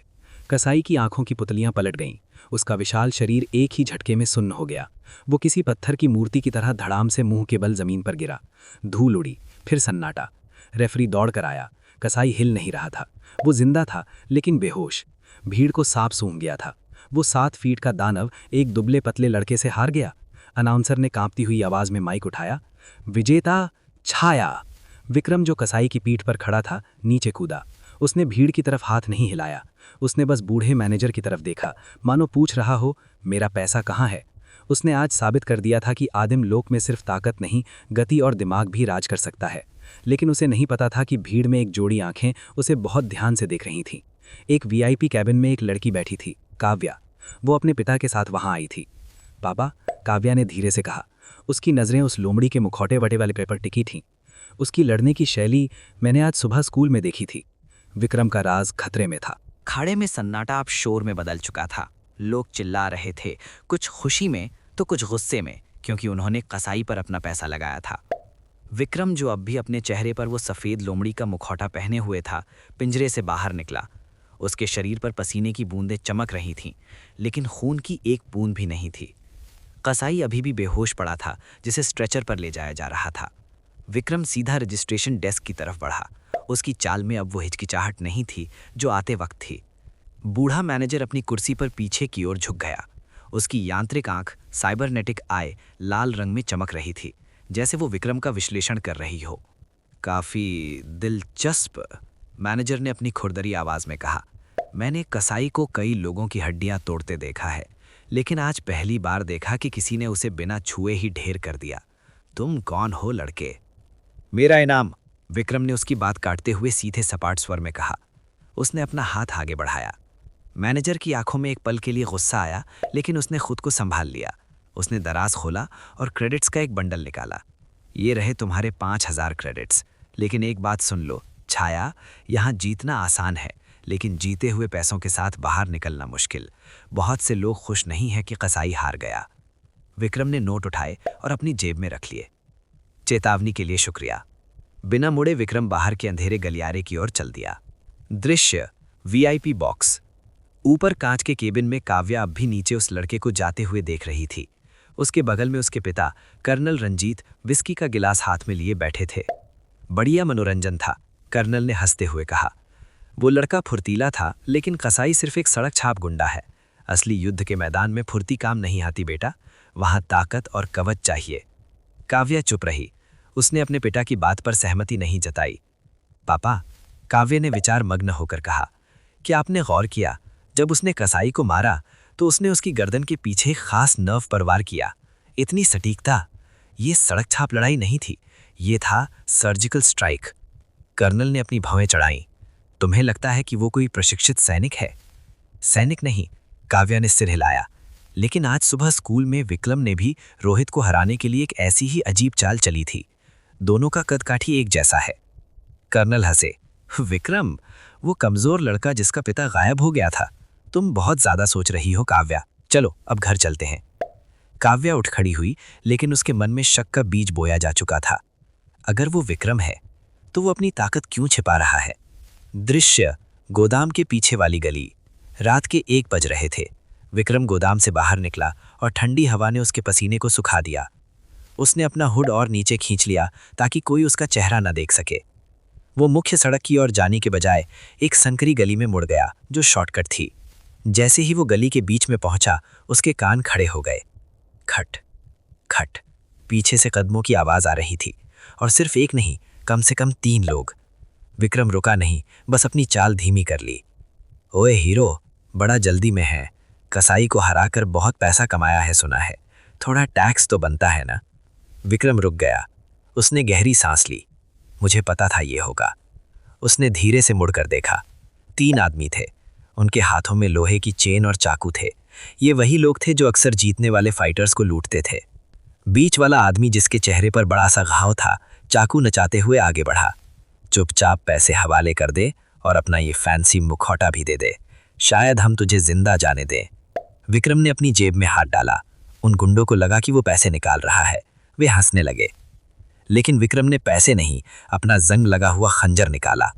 कसाई की आंखों की पुतलियां पलट गईं, उसका विशाल शरीर एक ही झटके में सुन्न हो गया। वो किसी पत्थर की मूर्ति की तरह धड़ाम से मुंह के बल जमीन पर गिरा। धूल उड़ी, फिर सन्नाटा। रेफरी दौड़ कर आया। कसाई हिल नहीं रहा था। वो जिंदा था लेकिन बेहोश। भीड़ को सांप सूंघ गया था। वो 7 फीट का दानव एक दुबले पतले लड़के से हार गया। अनाउंसर ने कांपती हुई आवाज में माइक उठाया, विजेता छाया। विक्रम जो कसाई की पीठ पर खड़ा था नीचे कूदा। उसने भीड़ की तरफ हाथ नहीं हिलाया। उसने बस बूढ़े मैनेजर की तरफ देखा, मानो पूछ रहा हो, मेरा पैसा कहाँ है। उसने आज साबित कर दिया था कि आदिम लोक में सिर्फ ताकत नहीं, गति और दिमाग भी राज कर सकता है। लेकिन उसे नहीं पता था कि भीड़ में एक जोड़ी आंखें उसे बहुत ध्यान से देख रही थीं। एक वीआईपी कैबिन में एक लड़की बैठी थी, काव्या। वो अपने पिता के साथ वहां आई थी। पापा, काव्या ने धीरे से कहा। उसकी नज़रें उस लोमड़ी के मुखौटे वटे वाले पेपर टिकी थीं। उसकी लड़ने की शैली मैंने आज सुबह स्कूल में देखी थी। विक्रम का राज खतरे में था। खाड़े में सन्नाटा अब शोर में बदल चुका था। लोग चिल्ला रहे थे, कुछ खुशी में तो कुछ गुस्से में, क्योंकि उन्होंने कसाई पर अपना पैसा लगाया था। विक्रम, जो अब भी अपने चेहरे पर वो सफ़ेद लोमड़ी का मुखौटा पहने हुए था, पिंजरे से बाहर निकला। उसके शरीर पर पसीने की बूंदें चमक रही थीं, लेकिन खून की एक बूंद भी नहीं थी। कसाई अभी भी बेहोश पड़ा था, जिसे स्ट्रेचर पर ले जाया जा रहा था। विक्रम सीधा रजिस्ट्रेशन डेस्क की तरफ बढ़ा। उसकी चाल में अब वो हिचकिचाहट नहीं थी जो आते वक्त थी। बूढ़ा मैनेजर अपनी कुर्सी पर पीछे की ओर झुक गया। उसकी यांत्रिक आंख, साइबरनेटिक आई, लाल रंग में चमक रही थी, जैसे वो विक्रम का विश्लेषण कर रही हो। काफ़ी दिलचस्प, मैनेजर ने अपनी खुरदरी आवाज़ में कहा। मैंने कसाई को कई लोगों की हड्डियां तोड़ते देखा है, लेकिन आज पहली बार देखा कि किसी ने उसे बिना छुए ही ढेर कर दिया। तुम कौन हो लड़के? मेरा इनाम, विक्रम ने उसकी बात काटते हुए सीधे सपाट स्वर में कहा। उसने अपना हाथ आगे बढ़ाया। मैनेजर की आंखों में एक पल के लिए गुस्सा आया, लेकिन उसने खुद को संभाल लिया। उसने दराज खोला और क्रेडिट्स का एक बंडल निकाला। ये रहे तुम्हारे 5000 क्रेडिट्स। लेकिन एक बात सुन लो छाया, यहाँ जीतना आसान है, लेकिन जीते हुए पैसों के साथ बाहर निकलना मुश्किल। बहुत से लोग खुश नहीं हैं कि कसाई हार गया। विक्रम ने नोट उठाए और अपनी जेब में रख लिए। चेतावनी के लिए शुक्रिया। बिना मुड़े विक्रम बाहर के अंधेरे गलियारे की ओर चल दिया। दृश्य वीआईपी बॉक्स। ऊपर कांच के केबिन में काव्या अब भी नीचे उस लड़के को जाते हुए देख रही थी। उसके बगल में उसके पिता कर्नल रंजीत विस्की का गिलास हाथ में लिए बैठे थे। बढ़िया मनोरंजन था, कर्नल ने हंसते हुए कहा। वो लड़का फुर्तीला था, लेकिन कसाई सिर्फ एक सड़क छाप गुंडा है। असली युद्ध के मैदान में फुर्ती काम नहीं आती बेटा, वहां ताकत और कवच चाहिए। काव्या चुप रही। उसने अपने पिता की बात पर सहमति नहीं जताई। पापा, काव्या ने विचार मग्न होकर कहा, क्या आपने गौर किया, जब उसने कसाई को मारा तो उसने उसकी गर्दन के पीछे एक खास नर्व पर वार किया। इतनी सटीकता। ये सड़क छाप लड़ाई नहीं थी, ये था सर्जिकल स्ट्राइक। कर्नल ने अपनी भवें चढ़ाई। तुम्हें लगता है कि वो कोई प्रशिक्षित सैनिक है? सैनिक नहीं, काव्या ने सिर हिलाया। लेकिन आज सुबह स्कूल में विक्रम ने भी रोहित को हराने के लिए एक ऐसी ही अजीब चाल चली थी। दोनों का कद काठी एक जैसा है। कर्नल हंसे। विक्रम, वो कमजोर लड़का जिसका पिता गायब हो गया था। तुम बहुत ज्यादा सोच रही हो काव्या। चलो अब घर चलते हैं। काव्या उठ खड़ी हुई, लेकिन उसके मन में शक का बीज बोया जा चुका था। अगर वो विक्रम है तो वो अपनी ताकत क्यों छिपा रहा है? दृश्य गोदाम के पीछे वाली गली। रात के 1 बज रहे थे। विक्रम गोदाम से बाहर निकला और ठंडी हवा ने उसके पसीने को सुखा दिया। उसने अपना हुड और नीचे खींच लिया ताकि कोई उसका चेहरा न देख सके। वो मुख्य सड़क की ओर जाने के बजाय एक संकरी गली में मुड़ गया जो शॉर्टकट थी। जैसे ही वो गली के बीच में पहुंचा, उसके कान खड़े हो गए। खट खट, पीछे से कदमों की आवाज आ रही थी, और सिर्फ एक नहीं, कम से कम 3 लोग। विक्रम रुका नहीं, बस अपनी चाल धीमी कर ली। ओए हीरो, बड़ा जल्दी में है। कसाई को हराकर बहुत पैसा कमाया है सुना है, थोड़ा टैक्स तो बनता है ना। विक्रम रुक गया। उसने गहरी सांस ली। मुझे पता था ये होगा। उसने धीरे से मुड़कर देखा। 3 आदमी थे। उनके हाथों में लोहे की चेन और चाकू थे। ये वही लोग थे जो अक्सर जीतने वाले फाइटर्स को लूटते थे। बीच वाला आदमी, जिसके चेहरे पर बड़ा सा घाव था, चाकू नचाते हुए आगे बढ़ा। चुपचाप पैसे हवाले कर दे और अपना ये फैंसी मुखौटा भी दे दे, शायद हम तुझे जिंदा जाने दें। विक्रम ने अपनी जेब में हाथ डाला। उन गुंडों को लगा कि वो पैसे निकाल रहा है। वे हंसने लगे। लेकिन विक्रम ने पैसे नहीं, अपना जंग लगा हुआ खंजर निकाला।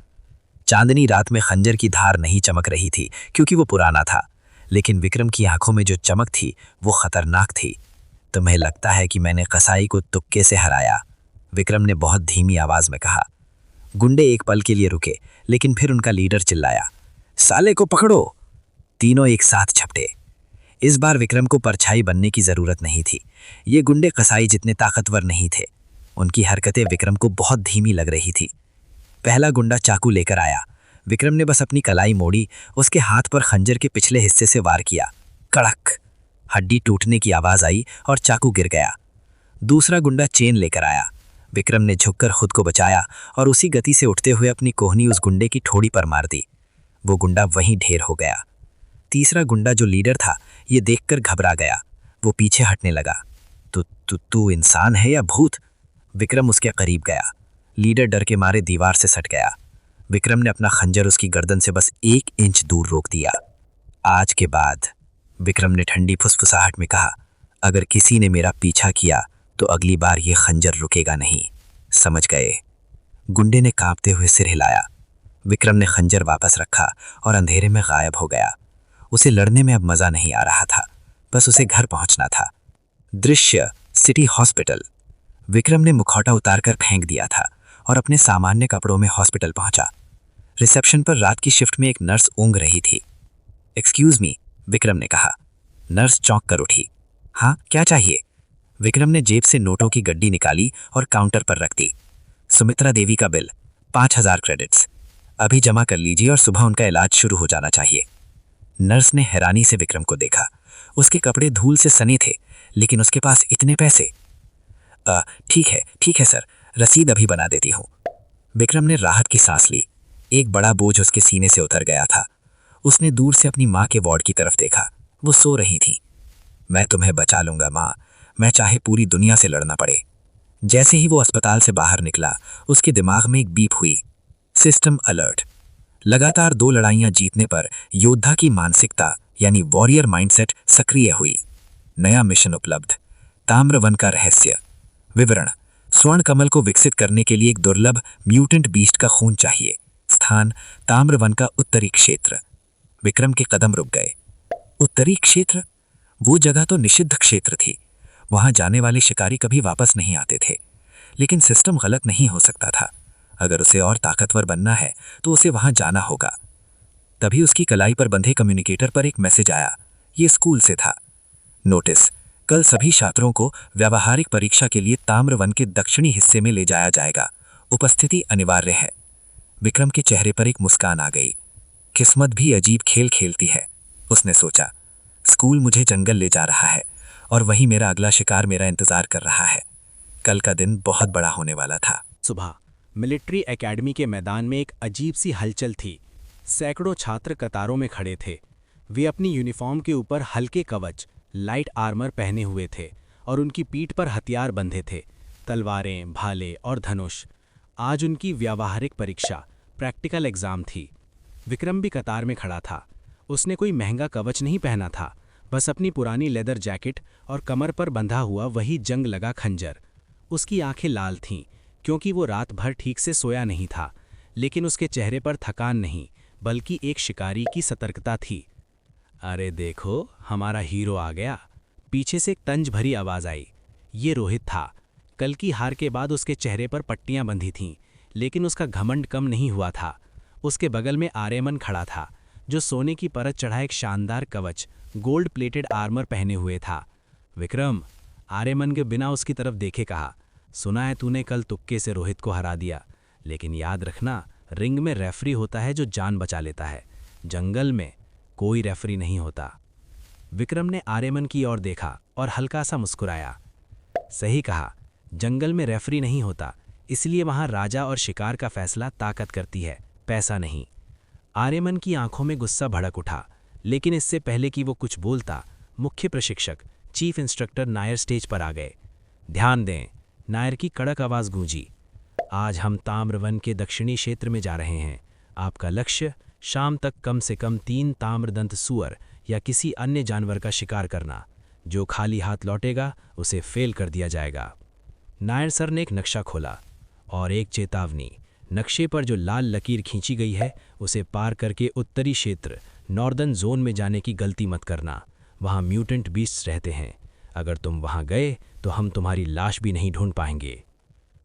चांदनी रात में खंजर की धार नहीं चमक रही थी क्योंकि वो पुराना था, लेकिन विक्रम की आंखों में जो चमक थी वो खतरनाक थी। तुम्हें लगता है कि मैंने कसाई को तुक्के से हराया, विक्रम ने बहुत धीमी आवाज में कहा। गुंडे एक पल के लिए रुके, लेकिन फिर उनका लीडर चिल्लाया, साले को पकड़ो। तीनों एक साथ झपटे। इस बार विक्रम को परछाई बनने की जरूरत नहीं थी। ये गुंडे कसाई जितने ताकतवर नहीं थे। उनकी हरकतें विक्रम को बहुत धीमी लग रही थी। पहला गुंडा चाकू लेकर आया। विक्रम ने बस अपनी कलाई मोड़ी, उसके हाथ पर खंजर के पिछले हिस्से से वार किया। कड़क, हड्डी टूटने की आवाज आई और चाकू गिर गया। दूसरा गुंडा चेन लेकर आया। विक्रम ने झुककर खुद को बचाया और उसी गति से उठते हुए अपनी कोहनी उस गुंडे की ठोड़ी पर मार दी। वो गुंडा वहीं ढेर हो गया। तीसरा गुंडा जो लीडर था, ये देखकर घबरा गया। वो पीछे हटने लगा। तू इंसान है या भूत? विक्रम उसके करीब गया। लीडर डर के मारे दीवार से सट गया। विक्रम ने अपना खंजर उसकी गर्दन से बस 1 इंच दूर रोक दिया। आज के बाद, विक्रम ने ठंडी फुसफुसाहट में कहा, अगर किसी ने मेरा पीछा किया तो अगली बार ये खंजर रुकेगा नहीं, समझ गए? गुंडे ने कांपते हुए सिर हिलाया। विक्रम ने खंजर वापस रखा और अंधेरे में गायब हो गया। उसे लड़ने में अब मजा नहीं आ रहा था, बस उसे घर पहुंचना था। दृश्य सिटी हॉस्पिटल। विक्रम ने मुखौटा उतारकर फेंक दिया था और अपने सामान्य कपड़ों में हॉस्पिटल पहुंचा। रिसेप्शन पर रात की शिफ्ट में एक नर्स ऊँघ रही थी। एक्सक्यूज मी, विक्रम ने कहा। नर्स चौंक कर उठी। हाँ, क्या चाहिए? विक्रम ने जेब से नोटों की गड्डी निकाली और काउंटर पर रख दी। सुमित्रा देवी का बिल, 5000 क्रेडिट्स। अभी जमा कर लीजिए और सुबह उनका इलाज शुरू हो जाना चाहिए। नर्स ने हैरानी से विक्रम को देखा। उसके कपड़े धूल से सने थे, लेकिन उसके पास इतने पैसे। ठीक है सर, रसीद अभी बना देती हूँ। विक्रम ने राहत की सांस ली। एक बड़ा बोझ उसके सीने से उतर गया था। उसने दूर से अपनी माँ के वार्ड की तरफ देखा। वो सो रही थी। मैं तुम्हें बचा लूंगा माँ, मैं चाहे पूरी दुनिया से लड़ना पड़े। जैसे ही वो अस्पताल से बाहर निकला, उसके दिमाग में एक बीप हुई। System alert. लगातार 2 लड़ाइयां जीतने पर योद्धा की मानसिकता यानी वॉरियर माइंडसेट सक्रिय हुई। नया मिशन उपलब्ध, ताम्रवन का रहस्य। विवरण: स्वर्ण कमल को विकसित करने के लिए एक दुर्लभ म्यूटेंट बीस्ट का खून चाहिए। स्थान: ताम्रवन का उत्तरी क्षेत्र। विक्रम के कदम रुक गए। उत्तरी क्षेत्र? वो जगह तो निषिद्ध क्षेत्र थी। वहां जाने वाले शिकारी कभी वापस नहीं आते थे। लेकिन सिस्टम गलत नहीं हो सकता था। अगर उसे और ताकतवर बनना है तो उसे वहां जाना होगा। तभी उसकी कलाई पर बंधे कम्युनिकेटर पर एक मैसेज आया। ये स्कूल से था। नोटिस: कल सभी छात्रों को व्यावहारिक परीक्षा के लिए ताम्रवन के दक्षिणी हिस्से में ले जाया जाएगा। उपस्थिति अनिवार्य है। विक्रम के चेहरे पर एक मुस्कान आ गई। किस्मत भी अजीब खेल खेलती है, उसने सोचा। स्कूल मुझे जंगल ले जा रहा है और वहीं मेरा अगला शिकार मेरा इंतजार कर रहा है। कल का दिन बहुत बड़ा होने वाला था। सुबह मिलिट्री एकेडमी के मैदान में एक अजीब सी हलचल थी। सैकड़ों छात्र कतारों में खड़े थे। वे अपनी यूनिफॉर्म के ऊपर हल्के कवच, लाइट आर्मर पहने हुए थे और उनकी पीठ पर हथियार बंधे थे, तलवारें, भाले और धनुष। आज उनकी व्यावहारिक परीक्षा, प्रैक्टिकल एग्जाम थी। विक्रम भी कतार में खड़ा था। उसने कोई महंगा कवच नहीं पहना था, बस अपनी पुरानी लेदर जैकेट और कमर पर बंधा हुआ वही जंग लगा खंजर। उसकी आंखें लाल थीं क्योंकि वो रात भर ठीक से सोया नहीं था, लेकिन उसके चेहरे पर थकान नहीं बल्कि एक शिकारी की सतर्कता थी। अरे देखो, हमारा हीरो आ गया, पीछे से एक तंज भरी आवाज आई। ये रोहित था। कल की हार के बाद उसके चेहरे पर पट्टियां बंधी थीं, लेकिन उसका घमंड कम नहीं हुआ था। उसके बगल में आर्यमन खड़ा था, जो सोने की परत चढ़ा एक शानदार कवच, गोल्ड प्लेटेड आर्मर पहने हुए था। विक्रम, आर्यमन के बिना उसकी तरफ देखे कहा, सुना है तूने कल तुक्के से रोहित को हरा दिया, लेकिन याद रखना, रिंग में रेफरी होता है जो जान बचा लेता है, जंगल में कोई रेफरी नहीं होता। विक्रम ने आर्यमन की ओर देखा और हल्का सा मुस्कुराया। सही कहा, जंगल में रेफरी नहीं होता, इसलिए वहां राजा और शिकार का फैसला ताकत करती है, पैसा नहीं। आर्यमन की आंखों में गुस्सा भड़क उठा, लेकिन इससे पहले कि वो कुछ बोलता, मुख्य प्रशिक्षक चीफ इंस्ट्रक्टर नायर स्टेज पर आ गए। ध्यान दें, नायर की कड़क आवाज गूंजी। आज हम ताम्रवन के दक्षिणी क्षेत्र में जा रहे हैं। आपका लक्ष्य शाम तक कम से कम 3 ताम्रदंत सुअर या किसी अन्य जानवर का शिकार करना। जो खाली हाथ लौटेगा उसे फेल कर दिया जाएगा। नायर सर ने एक नक्शा खोला और एक चेतावनी। नक्शे पर जो लाल लकीर खींची गई है उसे पार करके उत्तरी क्षेत्र नॉर्दर्न जोन में जाने की गलती मत करना। वहाँ म्यूटेंट बीस्ट्स रहते हैं। अगर तुम वहाँ गए तो हम तुम्हारी लाश भी नहीं ढूंढ पाएंगे।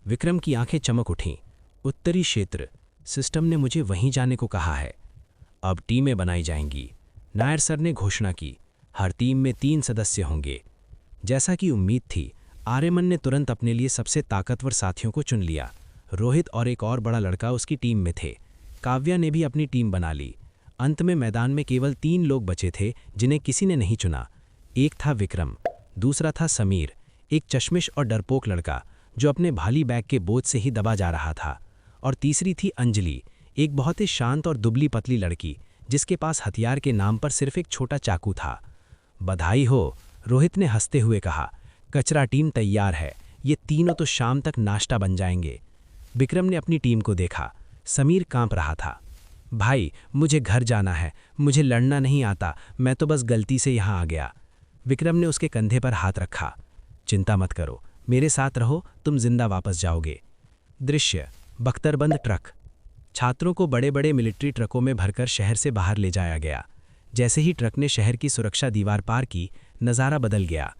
विक्रम की आंखें चमक उठीं। उत्तरी क्षेत्र, सिस्टम ने मुझे वहीं जाने को कहा है। अब टीमें बनाई जाएंगी। नायर सर ने घोषणा की। हर टीम में 3 सदस्य होंगे। जैसा कि उम्मीद थी, आर्यमन ने तुरंत अपने लिए सबसे ताकतवर साथियों को चुन लिया। रोहित और एक और बड़ा लड़का उसकी टीम में थे। काव्या ने भी अपनी टीम बना ली। अंत में मैदान में केवल 3 लोग बचे थे जिन्हें किसी ने नहीं चुना। एक था विक्रम, दूसरा था समीर, एक चश्मिश और डरपोक लड़का जो अपने भाली बैग के बोझ से ही दबा जा रहा था, और तीसरी थी अंजलि, एक बहुत ही शांत और दुबली पतली लड़की जिसके पास हथियार के नाम पर सिर्फ एक छोटा चाकू था। बधाई हो, रोहित ने हंसते हुए कहा। कचरा टीम तैयार है। ये तीनों तो शाम तक नाश्ता बन जाएंगे। विक्रम ने अपनी टीम को देखा। समीर कांप रहा था। भाई, मुझे घर जाना है, मुझे लड़ना नहीं आता, मैं तो बस गलती से यहाँ आ गया। विक्रम ने उसके कंधे पर हाथ रखा। चिंता मत करो, मेरे साथ रहो, तुम जिंदा वापस जाओगे। दृश्य, बख्तरबंद ट्रक। छात्रों को बड़े बड़े मिलिट्री ट्रकों में भरकर शहर से बाहर ले जाया गया। जैसे ही ट्रक ने शहर की सुरक्षा दीवार पार की, नज़ारा बदल गया।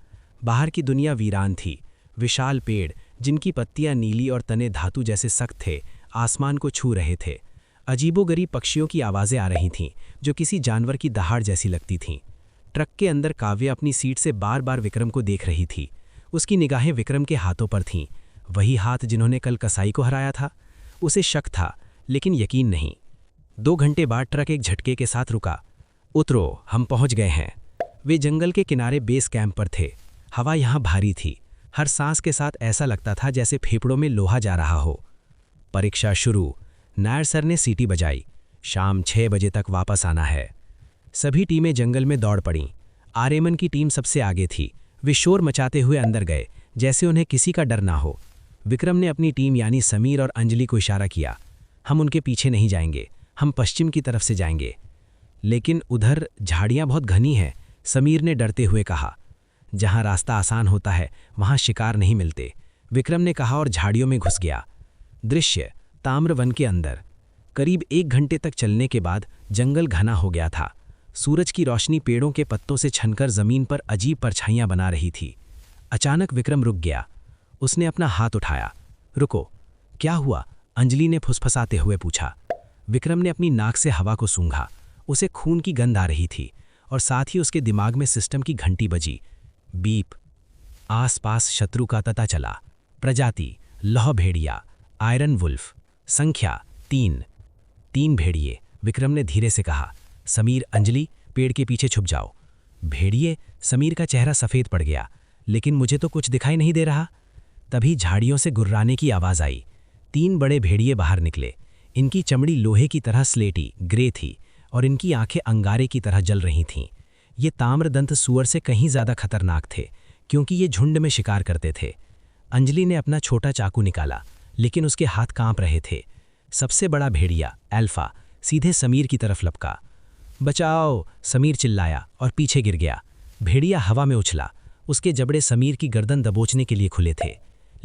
बाहर की दुनिया वीरान थी। विशाल पेड़ जिनकी पत्तियां नीली और तने धातु जैसे सख्त थे, आसमान को छू रहे थे। अजीबोगरीब पक्षियों की आवाज़ें आ रही थीं जो किसी जानवर की दहाड़ जैसी लगती थीं। ट्रक के अंदर काव्या अपनी सीट से बार बार विक्रम को देख रही थी। उसकी निगाहें विक्रम के हाथों पर थीं, वही हाथ जिन्होंने कल कसाई को हराया था। उसे शक था लेकिन यकीन नहीं। 2 घंटे बाद ट्रक एक झटके के साथ रुका। उतरो, हम पहुंच गए हैं। वे जंगल के किनारे बेस कैंप पर थे। हवा यहाँ भारी थी। हर सांस के साथ ऐसा लगता था जैसे फेफड़ों में लोहा जा रहा हो। परीक्षा शुरू। नायर सर ने सीटी बजाई। शाम 6 बजे तक वापस आना है। सभी टीमें जंगल में दौड़ पड़ीं। आर्यमन की टीम सबसे आगे थी। वे शोर मचाते हुए अंदर गए जैसे उन्हें किसी का डर ना हो। विक्रम ने अपनी टीम यानी समीर और अंजलि को इशारा किया। हम उनके पीछे नहीं जाएंगे, हम पश्चिम की तरफ से जाएंगे। लेकिन उधर झाड़ियाँ बहुत घनी हैं, समीर ने डरते हुए कहा। जहाँ रास्ता आसान होता है वहाँ शिकार नहीं मिलते, विक्रम ने कहा और झाड़ियों में घुस गया। दृश्य, ताम्र वन के अंदर। करीब 1 घंटे तक चलने के बाद जंगल घना हो गया था। सूरज की रोशनी पेड़ों के पत्तों से छनकर जमीन पर अजीब परछाइयां बना रही थी। अचानक विक्रम रुक गया। उसने अपना हाथ उठाया। रुको, क्या हुआ? अंजलि ने फुसफुसाते हुए पूछा। विक्रम ने अपनी नाक से हवा को सूंघा। उसे खून की गंध आ रही थी और साथ ही उसके दिमाग में सिस्टम की घंटी बजी। बीप। आसपास शत्रु का पता चला। प्रजाति लौह भेड़िया, आयरन वुल्फ। संख्या 3 भेड़िए, विक्रम ने धीरे से कहा। समीर, अंजलि, पेड़ के पीछे छुप जाओ। भेड़िए? समीर का चेहरा सफ़ेद पड़ गया। लेकिन मुझे तो कुछ दिखाई नहीं दे रहा। तभी झाड़ियों से गुर्राने की आवाज़ आई। 3 बड़े भेड़िए बाहर निकले। इनकी चमड़ी लोहे की तरह स्लेटी ग्रे थी और इनकी आंखें अंगारे की तरह जल रही थीं। ये ताम्रदंत सूअर से कहीं ज़्यादा खतरनाक थे क्योंकि ये झुंड में शिकार करते थे। अंजलि ने अपना छोटा चाकू निकाला लेकिन उसके हाथ कांप रहे थे। सबसे बड़ा भेड़िया अल्फा सीधे समीर की तरफ लपका। बचाओ, समीर चिल्लाया और पीछे गिर गया। भेड़िया हवा में उछला। उसके जबड़े समीर की गर्दन दबोचने के लिए खुले थे।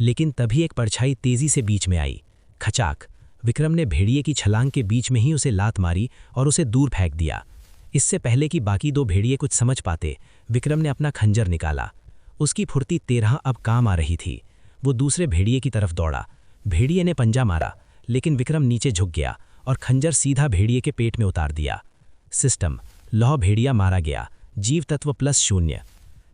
लेकिन तभी एक परछाई तेजी से बीच में आई। खचाक। विक्रम ने भेड़िए की छलांग के बीच में ही उसे लात मारी और उसे दूर फेंक दिया। इससे पहले कि बाकी 2 भेड़िए कुछ समझ पाते, विक्रम ने अपना खंजर निकाला। उसकी फुर्ती 13 अब काम आ रही थी। वो दूसरे भेड़िए की तरफ दौड़ा। भेड़िए ने पंजा मारा लेकिन विक्रम नीचे झुक गया और खंजर सीधा भेड़िए के पेट में उतार दिया। सिस्टम लौह भेड़िया मारा गया। जीव तत्व +0।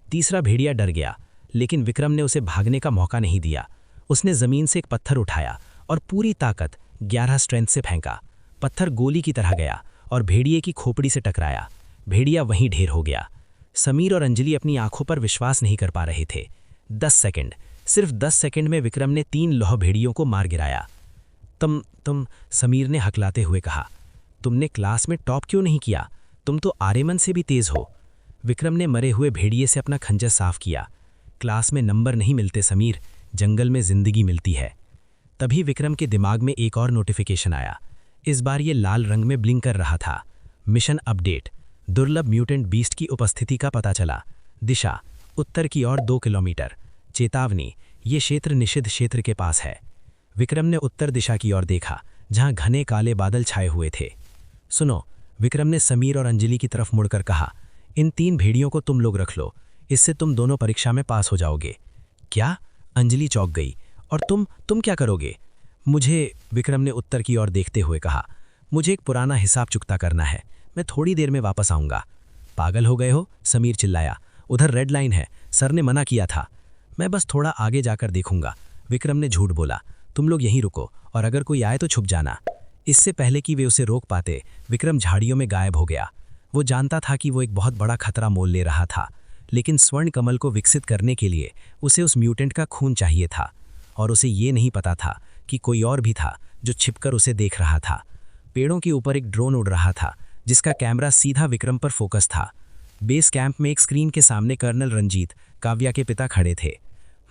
तीसरा भेड़िया डर गया लेकिन विक्रम ने उसे भागने का मौका नहीं दिया। उसने जमीन से एक पत्थर उठाया और पूरी ताकत 11 स्ट्रेंथ से फेंका। पत्थर गोली की तरह गया और भेड़िए की खोपड़ी से टकराया। भेड़िया वहीं ढेर हो गया। समीर और अंजलि अपनी आंखों पर विश्वास नहीं कर पा रहे थे। 10 सेकंड, सिर्फ 10 सेकंड में विक्रम ने 3 लौह भेड़ियों को मार गिराया। तुम समीर ने हकलाते हुए कहा। तुमने क्लास में टॉप क्यों नहीं किया? तुम तो आर्यमन से भी तेज हो। विक्रम ने मरे हुए भेड़िए से अपना खंजर साफ किया। क्लास में नंबर नहीं मिलते समीर, जंगल में जिंदगी मिलती है। तभी विक्रम के दिमाग में एक और नोटिफिकेशन आया। इस बार ये लाल रंग में ब्लिंक कर रहा था। मिशन अपडेट, दुर्लभ म्यूटेंट बीस्ट की उपस्थिति का पता चला। दिशा उत्तर की ओर 2 किलोमीटर। चेतावनी, ये क्षेत्र निषिद्ध क्षेत्र के पास है। विक्रम ने उत्तर दिशा की ओर देखा, जहां घने काले बादल छाए हुए थे। सुनो, विक्रम ने समीर और अंजलि की तरफ मुड़कर कहा, इन 3 भेड़ियों को तुम लोग रख लो, इससे तुम दोनों परीक्षा में पास हो जाओगे। क्या? अंजलि चौंक गई। और तुम क्या करोगे? मुझे, विक्रम ने उत्तर की ओर देखते हुए कहा, मुझे एक पुराना हिसाब चुकता करना है, मैं थोड़ी देर में वापस आऊंगा। पागल हो गए हो? समीर चिल्लाया। उधर रेड लाइन है, सर ने मना किया था। मैं बस थोड़ा आगे जाकर देखूंगा, विक्रम ने झूठ बोला। तुम लोग यहीं रुको और अगर कोई आए तो छुप जाना। इससे पहले कि वे उसे रोक पाते, विक्रम झाड़ियों में गायब हो गया। वो जानता था कि वो एक बहुत बड़ा खतरा मोल ले रहा था, लेकिन स्वर्ण कमल को विकसित करने के लिए उसे उस म्यूटेंट का खून चाहिए था। और उसे ये नहीं पता था कि कोई और भी था जो छिपकर उसे देख रहा था। पेड़ों के ऊपर एक ड्रोन उड़ रहा था, जिसका कैमरा सीधा विक्रम पर फोकस था। बेस कैंप में एक स्क्रीन के सामने कर्नल रंजीत, काव्या के पिता, खड़े थे।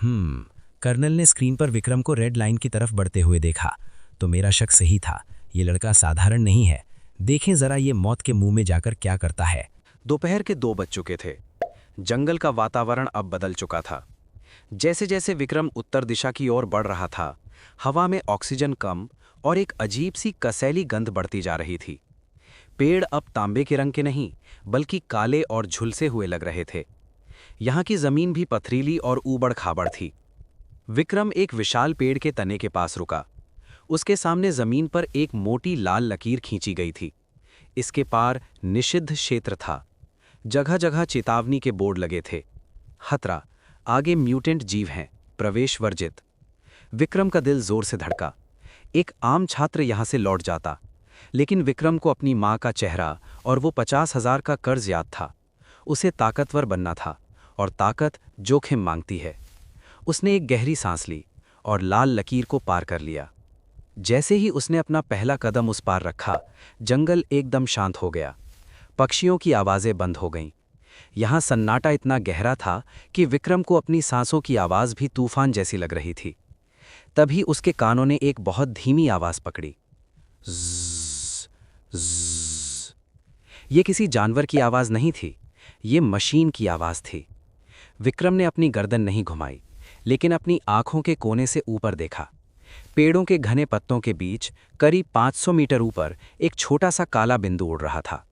कर्नल ने स्क्रीन पर विक्रम को रेड लाइन की तरफ बढ़ते हुए देखा। तो मेरा शक सही था, ये लड़का साधारण नहीं है। देखें जरा ये मौत के मुंह में जाकर क्या करता है। दोपहर के 2 बज चुके थे। जंगल का वातावरण अब बदल चुका था। जैसे जैसे विक्रम उत्तर दिशा की ओर बढ़ रहा था, हवा में ऑक्सीजन कम और एक अजीब सी कसैली गंध बढ़ती जा रही थी। पेड़ अब तांबे के रंग के नहीं, बल्कि काले और झुलसे हुए लग रहे थे। यहाँ की जमीन भी पथरीली और ऊबड़ खाबड़ थी। विक्रम एक विशाल पेड़ के तने के पास रुका। उसके सामने जमीन पर एक मोटी लाल लकीर खींची गई थी। इसके पार निषिद्ध क्षेत्र था। जगह जगह चेतावनी के बोर्ड लगे थे। खतरा, आगे म्यूटेंट जीव हैं, प्रवेश वर्जित। विक्रम का दिल जोर से धड़का। एक आम छात्र यहां से लौट जाता, लेकिन विक्रम को अपनी मां का चेहरा और वो 50,000 का कर्ज याद था। उसे ताकतवर बनना था, और ताकत जोखिम मांगती है। उसने एक गहरी सांस ली और लाल लकीर को पार कर लिया। जैसे ही उसने अपना पहला कदम उस पार रखा, जंगल एकदम शांत हो गया। पक्षियों की आवाज़ें बंद हो गईं। यहाँ सन्नाटा इतना गहरा था कि विक्रम को अपनी सांसों की आवाज़ भी तूफान जैसी लग रही थी। तभी उसके कानों ने एक बहुत धीमी आवाज़ पकड़ी। ज़्ज़, ज़्ज़। ये किसी जानवर की आवाज़ नहीं थी, ये मशीन की आवाज़ थी। विक्रम ने अपनी गर्दन नहीं घुमाई, लेकिन अपनी आंखों के कोने से ऊपर देखा। पेड़ों के घने पत्तों के बीच करीब 500 मीटर ऊपर एक छोटा सा काला बिंदु उड़ रहा था।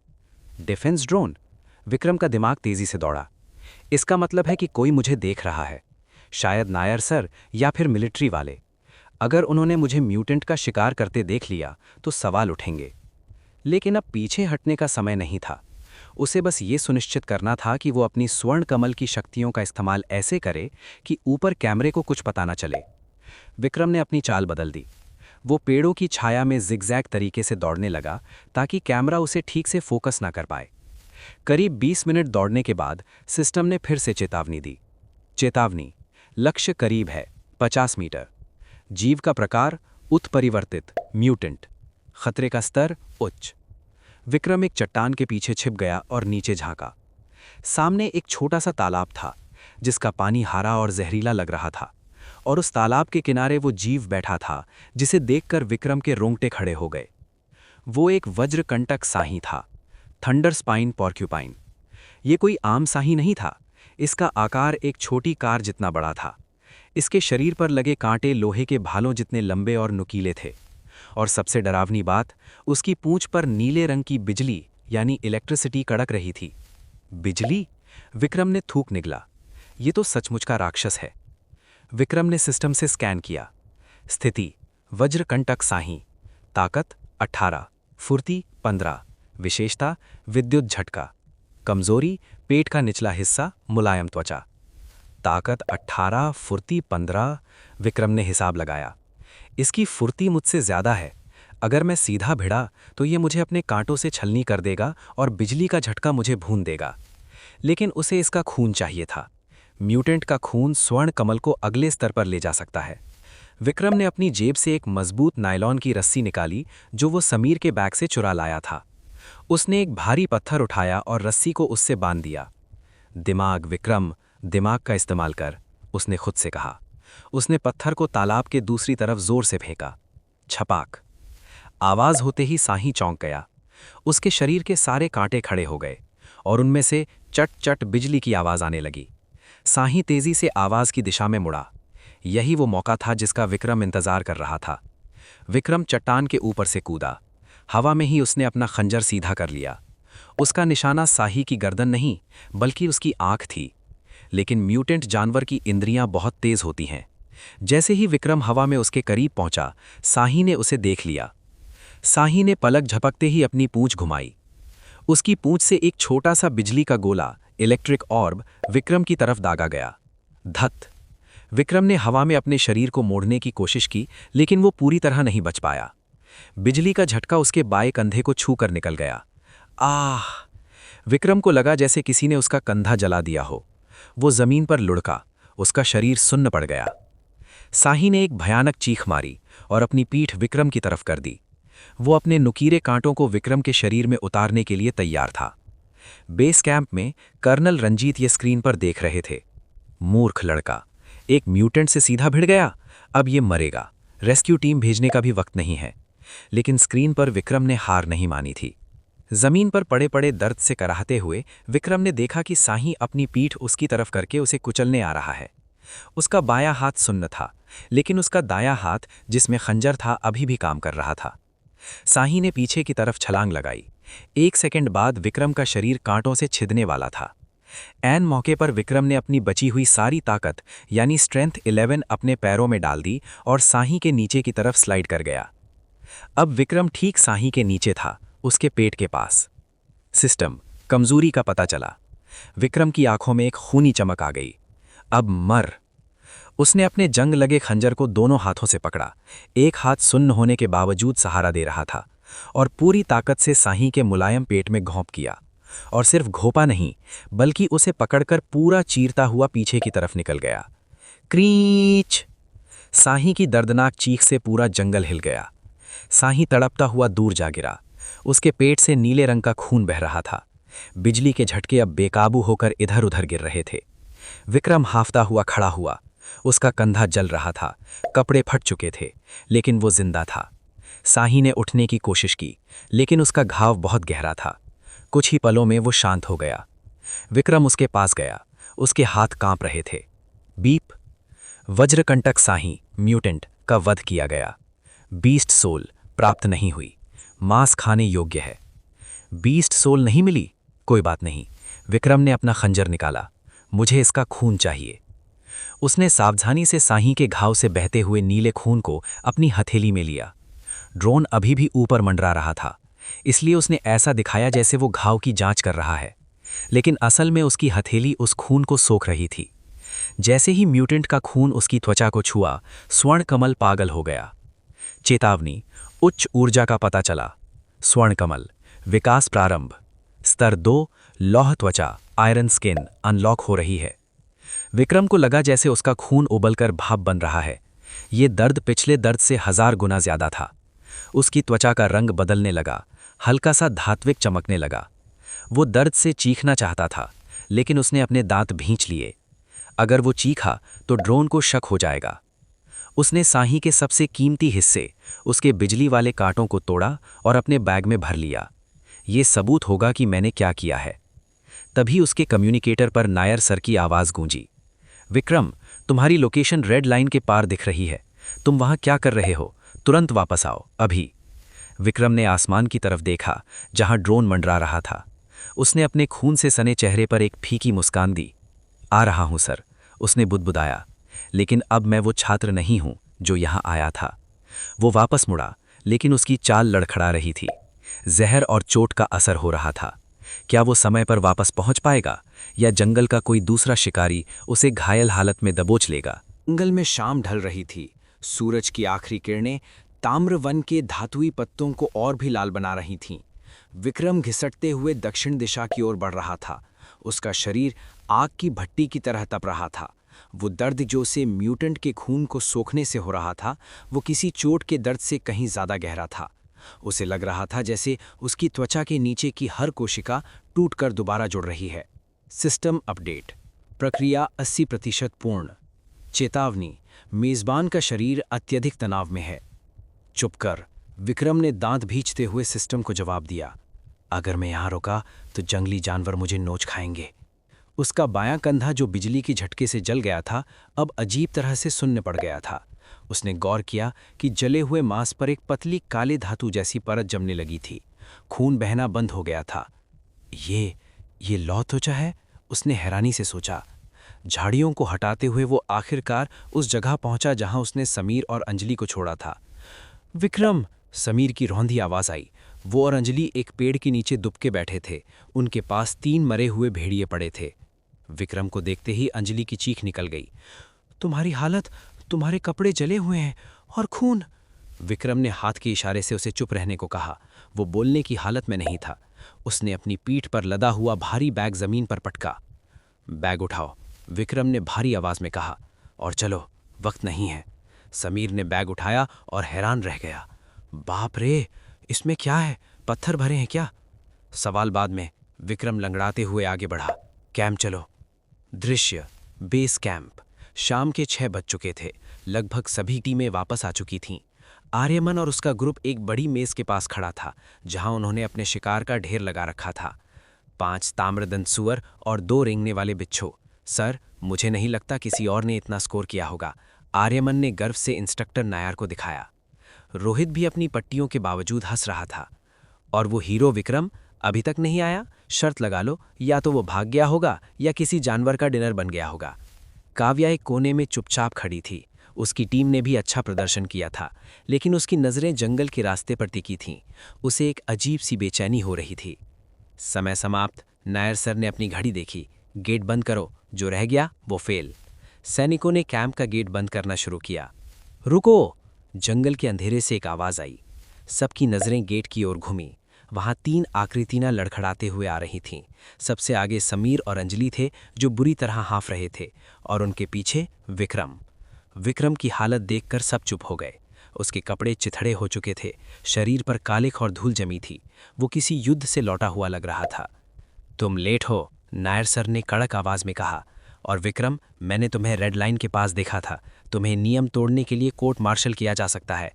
Defence drone. विक्रम का दिमाग तेजी से दौड़ा। इसका मतलब है कि कोई मुझे देख रहा है, शायद नायर सर या फिर मिलिट्री वाले। अगर उन्होंने मुझे म्यूटेंट का शिकार करते देख लिया तो सवाल उठेंगे। लेकिन अब पीछे हटने का समय नहीं था। उसे बस ये सुनिश्चित करना था कि वो अपनी स्वर्ण कमल की शक्तियों का इस्तेमाल ऐसे करे कि ऊपर कैमरे को कुछ पता न चले। विक्रम ने अपनी चाल बदल दी। वो पेड़ों की छाया में जिगजैग तरीके से दौड़ने लगा, ताकि कैमरा उसे ठीक से फोकस ना कर पाए। करीब 20 मिनट दौड़ने के बाद सिस्टम ने फिर से चेतावनी दी। चेतावनी, लक्ष्य करीब है, 50 मीटर। जीव का प्रकार उत्परिवर्तित, म्यूटेंट। खतरे का स्तर उच्च। विक्रम एक चट्टान के पीछे छिप गया और नीचे झांका। सामने एक छोटा सा तालाब था, जिसका पानी हरा और जहरीला लग रहा था, और उस तालाब के किनारे वो जीव बैठा था, जिसे देखकर विक्रम के रोंगटे खड़े हो गए। वो एक वज्रकंटक साही था, थंडर स्पाइन पॉर्क्यूपाइन। ये कोई आम साही नहीं था। इसका आकार एक छोटी कार जितना बड़ा था। इसके शरीर पर लगे कांटे लोहे के भालों जितने लंबे और नुकीले थे। और सबसे डरावनी बात, उसकी पूंछ पर नीले रंग की बिजली यानी इलेक्ट्रिसिटी कड़क रही थी। बिजली? विक्रम ने थूक निगला। ये तो सचमुच का राक्षस है। विक्रम ने सिस्टम से स्कैन किया। स्थिति, वज्रकंटक साही। ताकत 18, फुर्ती 15, विशेषता विद्युत झटका। कमजोरी, पेट का निचला हिस्सा, मुलायम त्वचा। ताकत 18, फुर्ती 15। विक्रम ने हिसाब लगाया। इसकी फुर्ती मुझसे ज्यादा है। अगर मैं सीधा भिड़ा तो ये मुझे अपने कांटों से छलनी कर देगा और बिजली का झटका मुझे भून देगा। लेकिन उसे इसका खून चाहिए था। म्यूटेंट का खून स्वर्ण कमल को अगले स्तर पर ले जा सकता है। विक्रम ने अपनी जेब से एक मजबूत नायलॉन की रस्सी निकाली, जो वो समीर के बैग से चुरा लाया था। उसने एक भारी पत्थर उठाया और रस्सी को उससे बांध दिया। दिमाग विक्रम, दिमाग का इस्तेमाल कर, उसने खुद से कहा। उसने पत्थर को तालाब के दूसरी तरफ जोर से फेंका। छपाक। आवाज होते ही साही चौंक गया। उसके शरीर के सारे कांटे खड़े हो गए और उनमें से चट चट बिजली की आवाज आने लगी। साही तेजी से आवाज की दिशा में मुड़ा। यही वो मौका था जिसका विक्रम इंतजार कर रहा था। विक्रम चट्टान के ऊपर से कूदा। हवा में ही उसने अपना खंजर सीधा कर लिया। उसका निशाना साही की गर्दन नहीं, बल्कि उसकी आंख थी। लेकिन म्यूटेंट जानवर की इंद्रियां बहुत तेज होती हैं। जैसे ही विक्रम हवा में उसके करीब पहुंचा, साही ने उसे देख लिया। साही ने पलक झपकते ही अपनी पूंछ घुमाई। उसकी पूंछ से एक छोटा सा बिजली का गोला, इलेक्ट्रिक ऑर्ब, विक्रम की तरफ दागा गया। धत! विक्रम ने हवा में अपने शरीर को मोड़ने की कोशिश की, लेकिन वो पूरी तरह नहीं बच पाया। बिजली का झटका उसके बाएं कंधे को छू कर निकल गया। आह! विक्रम को लगा जैसे किसी ने उसका कंधा जला दिया हो। वो जमीन पर लुढ़का, उसका शरीर सुन्न पड़ गया। साही ने एक भयानक चीख मारी और अपनी पीठ विक्रम की तरफ कर दी। वो अपने नुकीले कांटों को विक्रम के शरीर में उतारने के लिए तैयार था। बेस कैंप में कर्नल रंजीत ये स्क्रीन पर देख रहे थे। मूर्ख लड़का, एक म्यूटेंट से सीधा भिड़ गया, अब ये मरेगा। रेस्क्यू टीम भेजने का भी वक्त नहीं है। लेकिन स्क्रीन पर विक्रम ने हार नहीं मानी थी। जमीन पर पड़े पड़े दर्द से कराहते हुए विक्रम ने देखा कि साही अपनी पीठ उसकी तरफ करके उसे कुचलने आ रहा है। उसका बायां हाथ सुन्न था, लेकिन उसका दायां हाथ जिसमें खंजर था अभी भी काम कर रहा था। साही ने पीछे की तरफ छलांग लगाई। 1 सेकंड बाद विक्रम का शरीर कांटों से छिदने वाला था। ऐन मौके पर विक्रम ने अपनी बची हुई सारी ताकत यानी स्ट्रेंथ 11 अपने पैरों में डाल दी और साही के नीचे की तरफ स्लाइड कर गया। अब विक्रम ठीक साही के नीचे था, उसके पेट के पास। सिस्टम कमजोरी का पता चला। विक्रम की आंखों में एक खूनी चमक आ गई। अब मर! उसने अपने जंग लगे खंजर को दोनों हाथों से पकड़ा। एक हाथ सुन्न होने के बावजूद सहारा दे रहा था और पूरी ताकत से साही के मुलायम पेट में घोंप किया। और सिर्फ घोपा नहीं, बल्कि उसे पकड़कर पूरा चीरता हुआ पीछे की तरफ निकल गया। क्रीच! साही की दर्दनाक चीख से पूरा जंगल हिल गया। साही तड़पता हुआ दूर जा गिरा। उसके पेट से नीले रंग का खून बह रहा था। बिजली के झटके अब बेकाबू होकर इधर उधर गिर रहे थे। विक्रम हाफता हुआ खड़ा हुआ। उसका कंधा जल रहा था, कपड़े फट चुके थे, लेकिन वो जिंदा था। साही ने उठने की कोशिश की, लेकिन उसका घाव बहुत गहरा था। कुछ ही पलों में वो शांत हो गया। विक्रम उसके पास गया। उसके हाथ कांप रहे थे। बीप! वज्रकंटक साही म्यूटेंट का वध किया गया। बीस्ट सोल प्राप्त नहीं हुई। मांस खाने योग्य है। बीस्ट सोल नहीं मिली? कोई बात नहीं। विक्रम ने अपना खंजर निकाला। मुझे इसका खून चाहिए। उसने सावधानी से साही के घाव से बहते हुए नीले खून को अपनी हथेली में लिया। ड्रोन अभी भी ऊपर मंडरा रहा था, इसलिए उसने ऐसा दिखाया जैसे वो घाव की जांच कर रहा है, लेकिन असल में उसकी हथेली उस खून को सोख रही थी। जैसे ही म्यूटेंट का खून उसकी त्वचा को छुआ, स्वर्ण कमल पागल हो गया। चेतावनी, उच्च ऊर्जा का पता चला। स्वर्ण कमल, विकास प्रारंभ। स्तर 2, लौह त्वचा, आयरन स्किन अनलॉक हो रही है। विक्रम को लगा जैसे उसका खून उबलकर भाप बन रहा है। ये दर्द पिछले दर्द से 1000 गुना ज्यादा था। उसकी त्वचा का रंग बदलने लगा, हल्का सा धात्विक चमकने लगा। वो दर्द से चीखना चाहता था, लेकिन उसने अपने दांत भींच लिए। अगर वो चीखा तो ड्रोन को शक हो जाएगा। उसने साही के सबसे कीमती हिस्से, उसके बिजली वाले कांटों को तोड़ा और अपने बैग में भर लिया। ये सबूत होगा कि मैंने क्या किया है। तभी उसके कम्युनिकेटर पर नायर सर की आवाज़ गूंजी। विक्रम, तुम्हारी लोकेशन रेड लाइन के पार दिख रही है। तुम वहां क्या कर रहे हो? तुरंत वापस आओ, अभी। विक्रम ने आसमान की तरफ देखा, जहां ड्रोन मंडरा रहा था। उसने अपने खून से सने चेहरे पर एक फीकी मुस्कान दी। आ रहा हूं सर, उसने बुदबुदाया। लेकिन अब मैं वो छात्र नहीं हूं जो यहां आया था। वो वापस मुड़ा, लेकिन उसकी चाल लड़खड़ा रही थी। जहर और चोट का असर हो रहा था। क्या वो समय पर वापस पहुंच पाएगा, या जंगल का कोई दूसरा शिकारी उसे घायल हालत में दबोच लेगा? जंगल में शाम ढल रही थी। सूरज की आखिरी किरणें ताम्र वन के धातुई पत्तों को और भी लाल बना रही थीं। विक्रम घिसटते हुए दक्षिण दिशा की ओर बढ़ रहा था। उसका शरीर आग की भट्टी की तरह तप रहा था। वो दर्द जो उसे म्यूटेंट के खून को सोखने से हो रहा था, वो किसी चोट के दर्द से कहीं ज्यादा गहरा था। उसे लग रहा था जैसे उसकी त्वचा के नीचे की हर कोशिका टूटकर दोबारा जुड़ रही है। System update. प्रक्रिया 80% पूर्ण। चेतावनी, मेजबान का शरीर अत्यधिक तनाव में है। चुप कर, विक्रम ने दांत भींचते हुए सिस्टम को जवाब दिया। अगर मैं यहां रुका तो जंगली जानवर मुझे नोच खाएंगे। उसका बायां कंधा जो बिजली के झटके से जल गया था, अब अजीब तरह से सुन्न पड़ गया था। उसने गौर किया कि जले हुए मांस पर एक पतली काले धातु जैसी परत जमने लगी थी। खून बहना बंद हो गया था। ये लौ त्वचा है, उसने हैरानी से सोचा। झाड़ियों को हटाते हुए वो आखिरकार उस जगह पहुंचा जहां उसने समीर और अंजलि को छोड़ा था। विक्रम! समीर की रौंदी आवाज आई। वो और अंजलि एक पेड़ के नीचे दुबके बैठे थे। उनके पास 3 मरे हुए भेड़िए पड़े थे। विक्रम को देखते ही अंजलि की चीख निकल गई। तुम्हारी हालत, तुम्हारे कपड़े जले हुए हैं और खून। विक्रम ने हाथ के इशारे से उसे चुप रहने को कहा। वो बोलने की हालत में नहीं था। उसने अपनी पीठ पर लदा हुआ भारी बैग जमीन पर पटका। बैग उठाओ, विक्रम ने भारी आवाज में कहा, और चलो, वक्त नहीं है। समीर ने बैग उठाया और हैरान रह गया। बाप रे, इसमें क्या है? पत्थर भरे हैं क्या? सवाल बाद में। विक्रम लंगड़ाते हुए आगे बढ़ा। कैंप चलो। दृश्य बेस कैंप। शाम के 6 बज चुके थे। लगभग सभी टीमें वापस आ चुकी थीं। आर्यमन और उसका ग्रुप एक बड़ी मेज के पास खड़ा था, जहां उन्होंने अपने शिकार का ढेर लगा रखा था। 5 ताम्रदंत सुअर और 2 रेंगने वाले बिच्छू। सर, मुझे नहीं लगता किसी और ने इतना स्कोर किया होगा। आर्यमन ने गर्व से इंस्ट्रक्टर नायर को दिखाया। रोहित भी अपनी पट्टियों के बावजूद हंस रहा था। और वो हीरो विक्रम अभी तक नहीं आया? शर्त लगा लो, या तो वो भाग गया होगा या किसी जानवर का डिनर बन गया होगा। काव्या एक कोने में चुपचाप खड़ी थी। उसकी टीम ने भी अच्छा प्रदर्शन किया था, लेकिन उसकी नज़रें जंगल के रास्ते पर टिकी थीं। उसे एक अजीब सी बेचैनी हो रही थी। समय समाप्त। नायर सर ने अपनी घड़ी देखी। गेट बंद करो, जो रह गया वो फेल। सैनिकों ने कैंप का गेट बंद करना शुरू किया। रुको! जंगल के अंधेरे से एक आवाज़ आई। सबकी नज़रें गेट की ओर घूमी। वहां 3 आकृतियां लड़खड़ाते हुए आ रही थीं। सबसे आगे समीर और अंजलि थे, जो बुरी तरह हाँफ रहे थे, और उनके पीछे विक्रम। विक्रम की हालत देखकर सब चुप हो गए। उसके कपड़े चिथड़े हो चुके थे, शरीर पर कालिख और धूल जमी थी। वो किसी युद्ध से लौटा हुआ लग रहा था। तुम लेट हो, नायर सर ने कड़क आवाज में कहा। और विक्रम, मैंने तुम्हें रेड लाइन के पास देखा था। तुम्हें नियम तोड़ने के लिए कोर्ट मार्शल किया जा सकता है।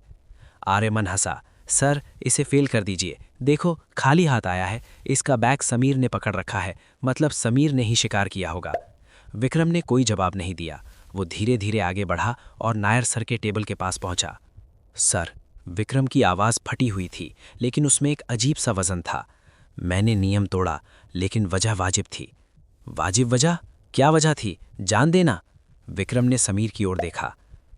आर्यमन हंसा। सर, इसे फेल कर दीजिए। देखो, खाली हाथ आया है। इसका बैग समीर ने पकड़ रखा है, मतलब समीर ने ही शिकार किया होगा। विक्रम ने कोई जवाब नहीं दिया। वो धीरे धीरे आगे बढ़ा और नायर सर के टेबल के पास पहुंचा। सर, विक्रम की आवाज़ फटी हुई थी, लेकिन उसमें एक अजीब सा वजन था। मैंने नियम तोड़ा, लेकिन वजह वाजिब थी। वाजिब वजह? क्या वजह थी? जान देना। विक्रम ने समीर की ओर देखा।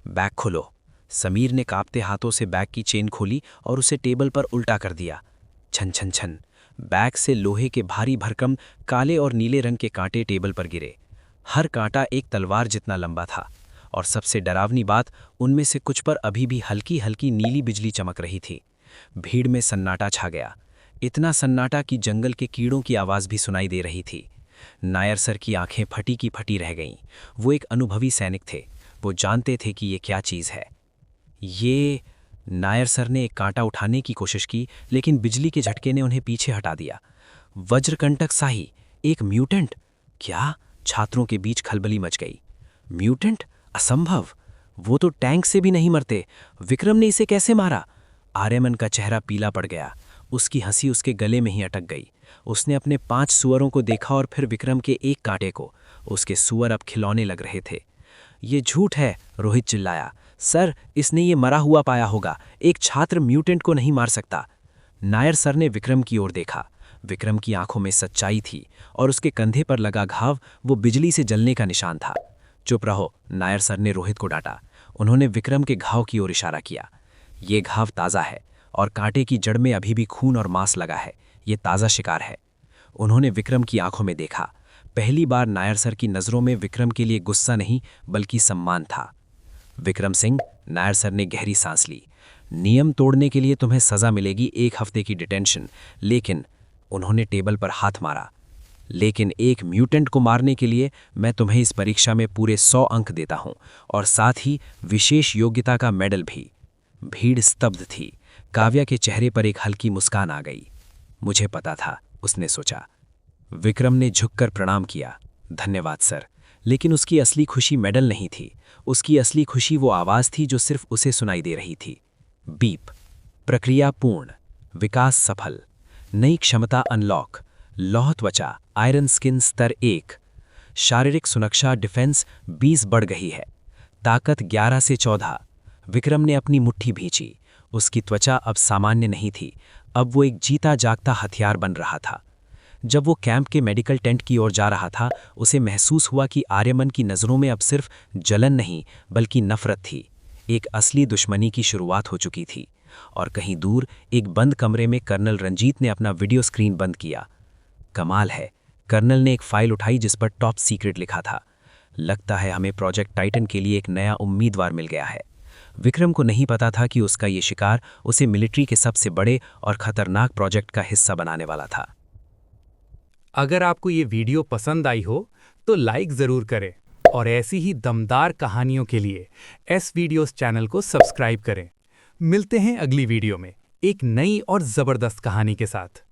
बैग खोलो। समीर ने कांपते हाथों से बैग की चेन खोली और उसे टेबल पर उल्टा कर दिया। छन छन छन। बैग से लोहे के भारी भरकम काले और नीले रंग के कांटे टेबल पर गिरे। हर कांटा एक तलवार जितना लंबा था, और सबसे डरावनी बात, उनमें से कुछ पर अभी भी हल्की हल्की नीली बिजली चमक रही थी। भीड़ में सन्नाटा छा गया। इतना सन्नाटा कि जंगल के कीड़ों की आवाज़ भी सुनाई दे रही थी। नायर सर की आंखें फटी की फटी रह गईं। वो एक अनुभवी सैनिक थे। वो जानते थे कि ये क्या चीज़ है। ये... नायर सर ने एक कांटा उठाने की कोशिश की, लेकिन बिजली के झटके ने उन्हें पीछे हटा दिया। वज्रकंटक शाही, एक म्यूटेंट! क्या? छात्रों के बीच खलबली मच गई। म्यूटेंट? असंभव! वो तो टैंक से भी नहीं मरते। विक्रम ने इसे कैसे मारा? आर्यमन का चेहरा पीला पड़ गया। उसकी हंसी उसके गले में ही अटक गई। उसने अपने 5 सुअरों को देखा और फिर विक्रम के एक कांटे को। उसके सुअर अब खिलौने लग रहे थे। ये झूठ है, रोहित चिल्लाया। सर, इसने ये मरा हुआ पाया होगा। एक छात्र म्यूटेंट को नहीं मार सकता। नायर सर ने विक्रम की ओर देखा। विक्रम की आंखों में सच्चाई थी, और उसके कंधे पर लगा घाव वो बिजली से जलने का निशान था। चुप रहो, नायर सर ने रोहित को डांटा। उन्होंने विक्रम के घाव की ओर इशारा किया। ये घाव ताज़ा है, और कांटे की जड़ में अभी भी खून और मांस लगा है। ये ताज़ा शिकार है। उन्होंने विक्रम की आंखों में देखा। पहली बार नायर सर की नज़रों में विक्रम के लिए गुस्सा नहीं, बल्कि सम्मान था। विक्रम सिंह, नायर सर ने गहरी सांस ली। नियम तोड़ने के लिए तुम्हें सज़ा मिलेगी 1 हफ्ते की डिटेंशन, लेकिन... उन्होंने टेबल पर हाथ मारा। लेकिन एक म्यूटेंट को मारने के लिए मैं तुम्हें इस परीक्षा में पूरे 100 अंक देता हूं, और साथ ही विशेष योग्यता का मेडल भी। भीड़ स्तब्ध थी। काव्या के चेहरे पर एक हल्की मुस्कान आ गई। मुझे पता था, उसने सोचा। विक्रम ने झुककर प्रणाम किया। धन्यवाद सर। लेकिन उसकी असली खुशी मेडल नहीं थी। उसकी असली खुशी वो आवाज़ थी जो सिर्फ उसे सुनाई दे रही थी। बीप। प्रक्रिया पूर्ण। विकास सफल। नई क्षमता अनलॉक। लौह त्वचा, आयरन स्किन स्तर 1। शारीरिक सुरक्षा डिफेंस 20 बढ़ गई है, ताकत 11 से 14। विक्रम ने अपनी मुट्ठी भींची। उसकी त्वचा अब सामान्य नहीं थी, अब वो एक जीता जागता हथियार बन रहा था। जब वो कैंप के मेडिकल टेंट की ओर जा रहा था, उसे महसूस हुआ कि आर्यमन की नज़रों में अब सिर्फ जलन नहीं बल्कि नफरत थी। एक असली दुश्मनी की शुरुआत हो चुकी थी। और कहीं दूर एक बंद कमरे में कर्नल रंजीत ने अपना वीडियो स्क्रीन बंद किया। कमाल है, कर्नल ने एक फाइल उठाई जिस पर टॉप सीक्रेट लिखा था। लगता है हमें प्रोजेक्ट टाइटन के लिए एक नया उम्मीदवार मिल गया है। विक्रम को नहीं पता था कि उसका ये शिकार उसे मिलिट्री के सबसे बड़े और खतरनाक प्रोजेक्ट का हिस्सा बनाने वाला था। अगर आपको ये वीडियो पसंद आई हो तो लाइक ज़रूर करें और ऐसी ही दमदार कहानियों के लिए एस वीडियोस चैनल को सब्सक्राइब करें। मिलते हैं अगली वीडियो में एक नई और ज़बरदस्त कहानी के साथ।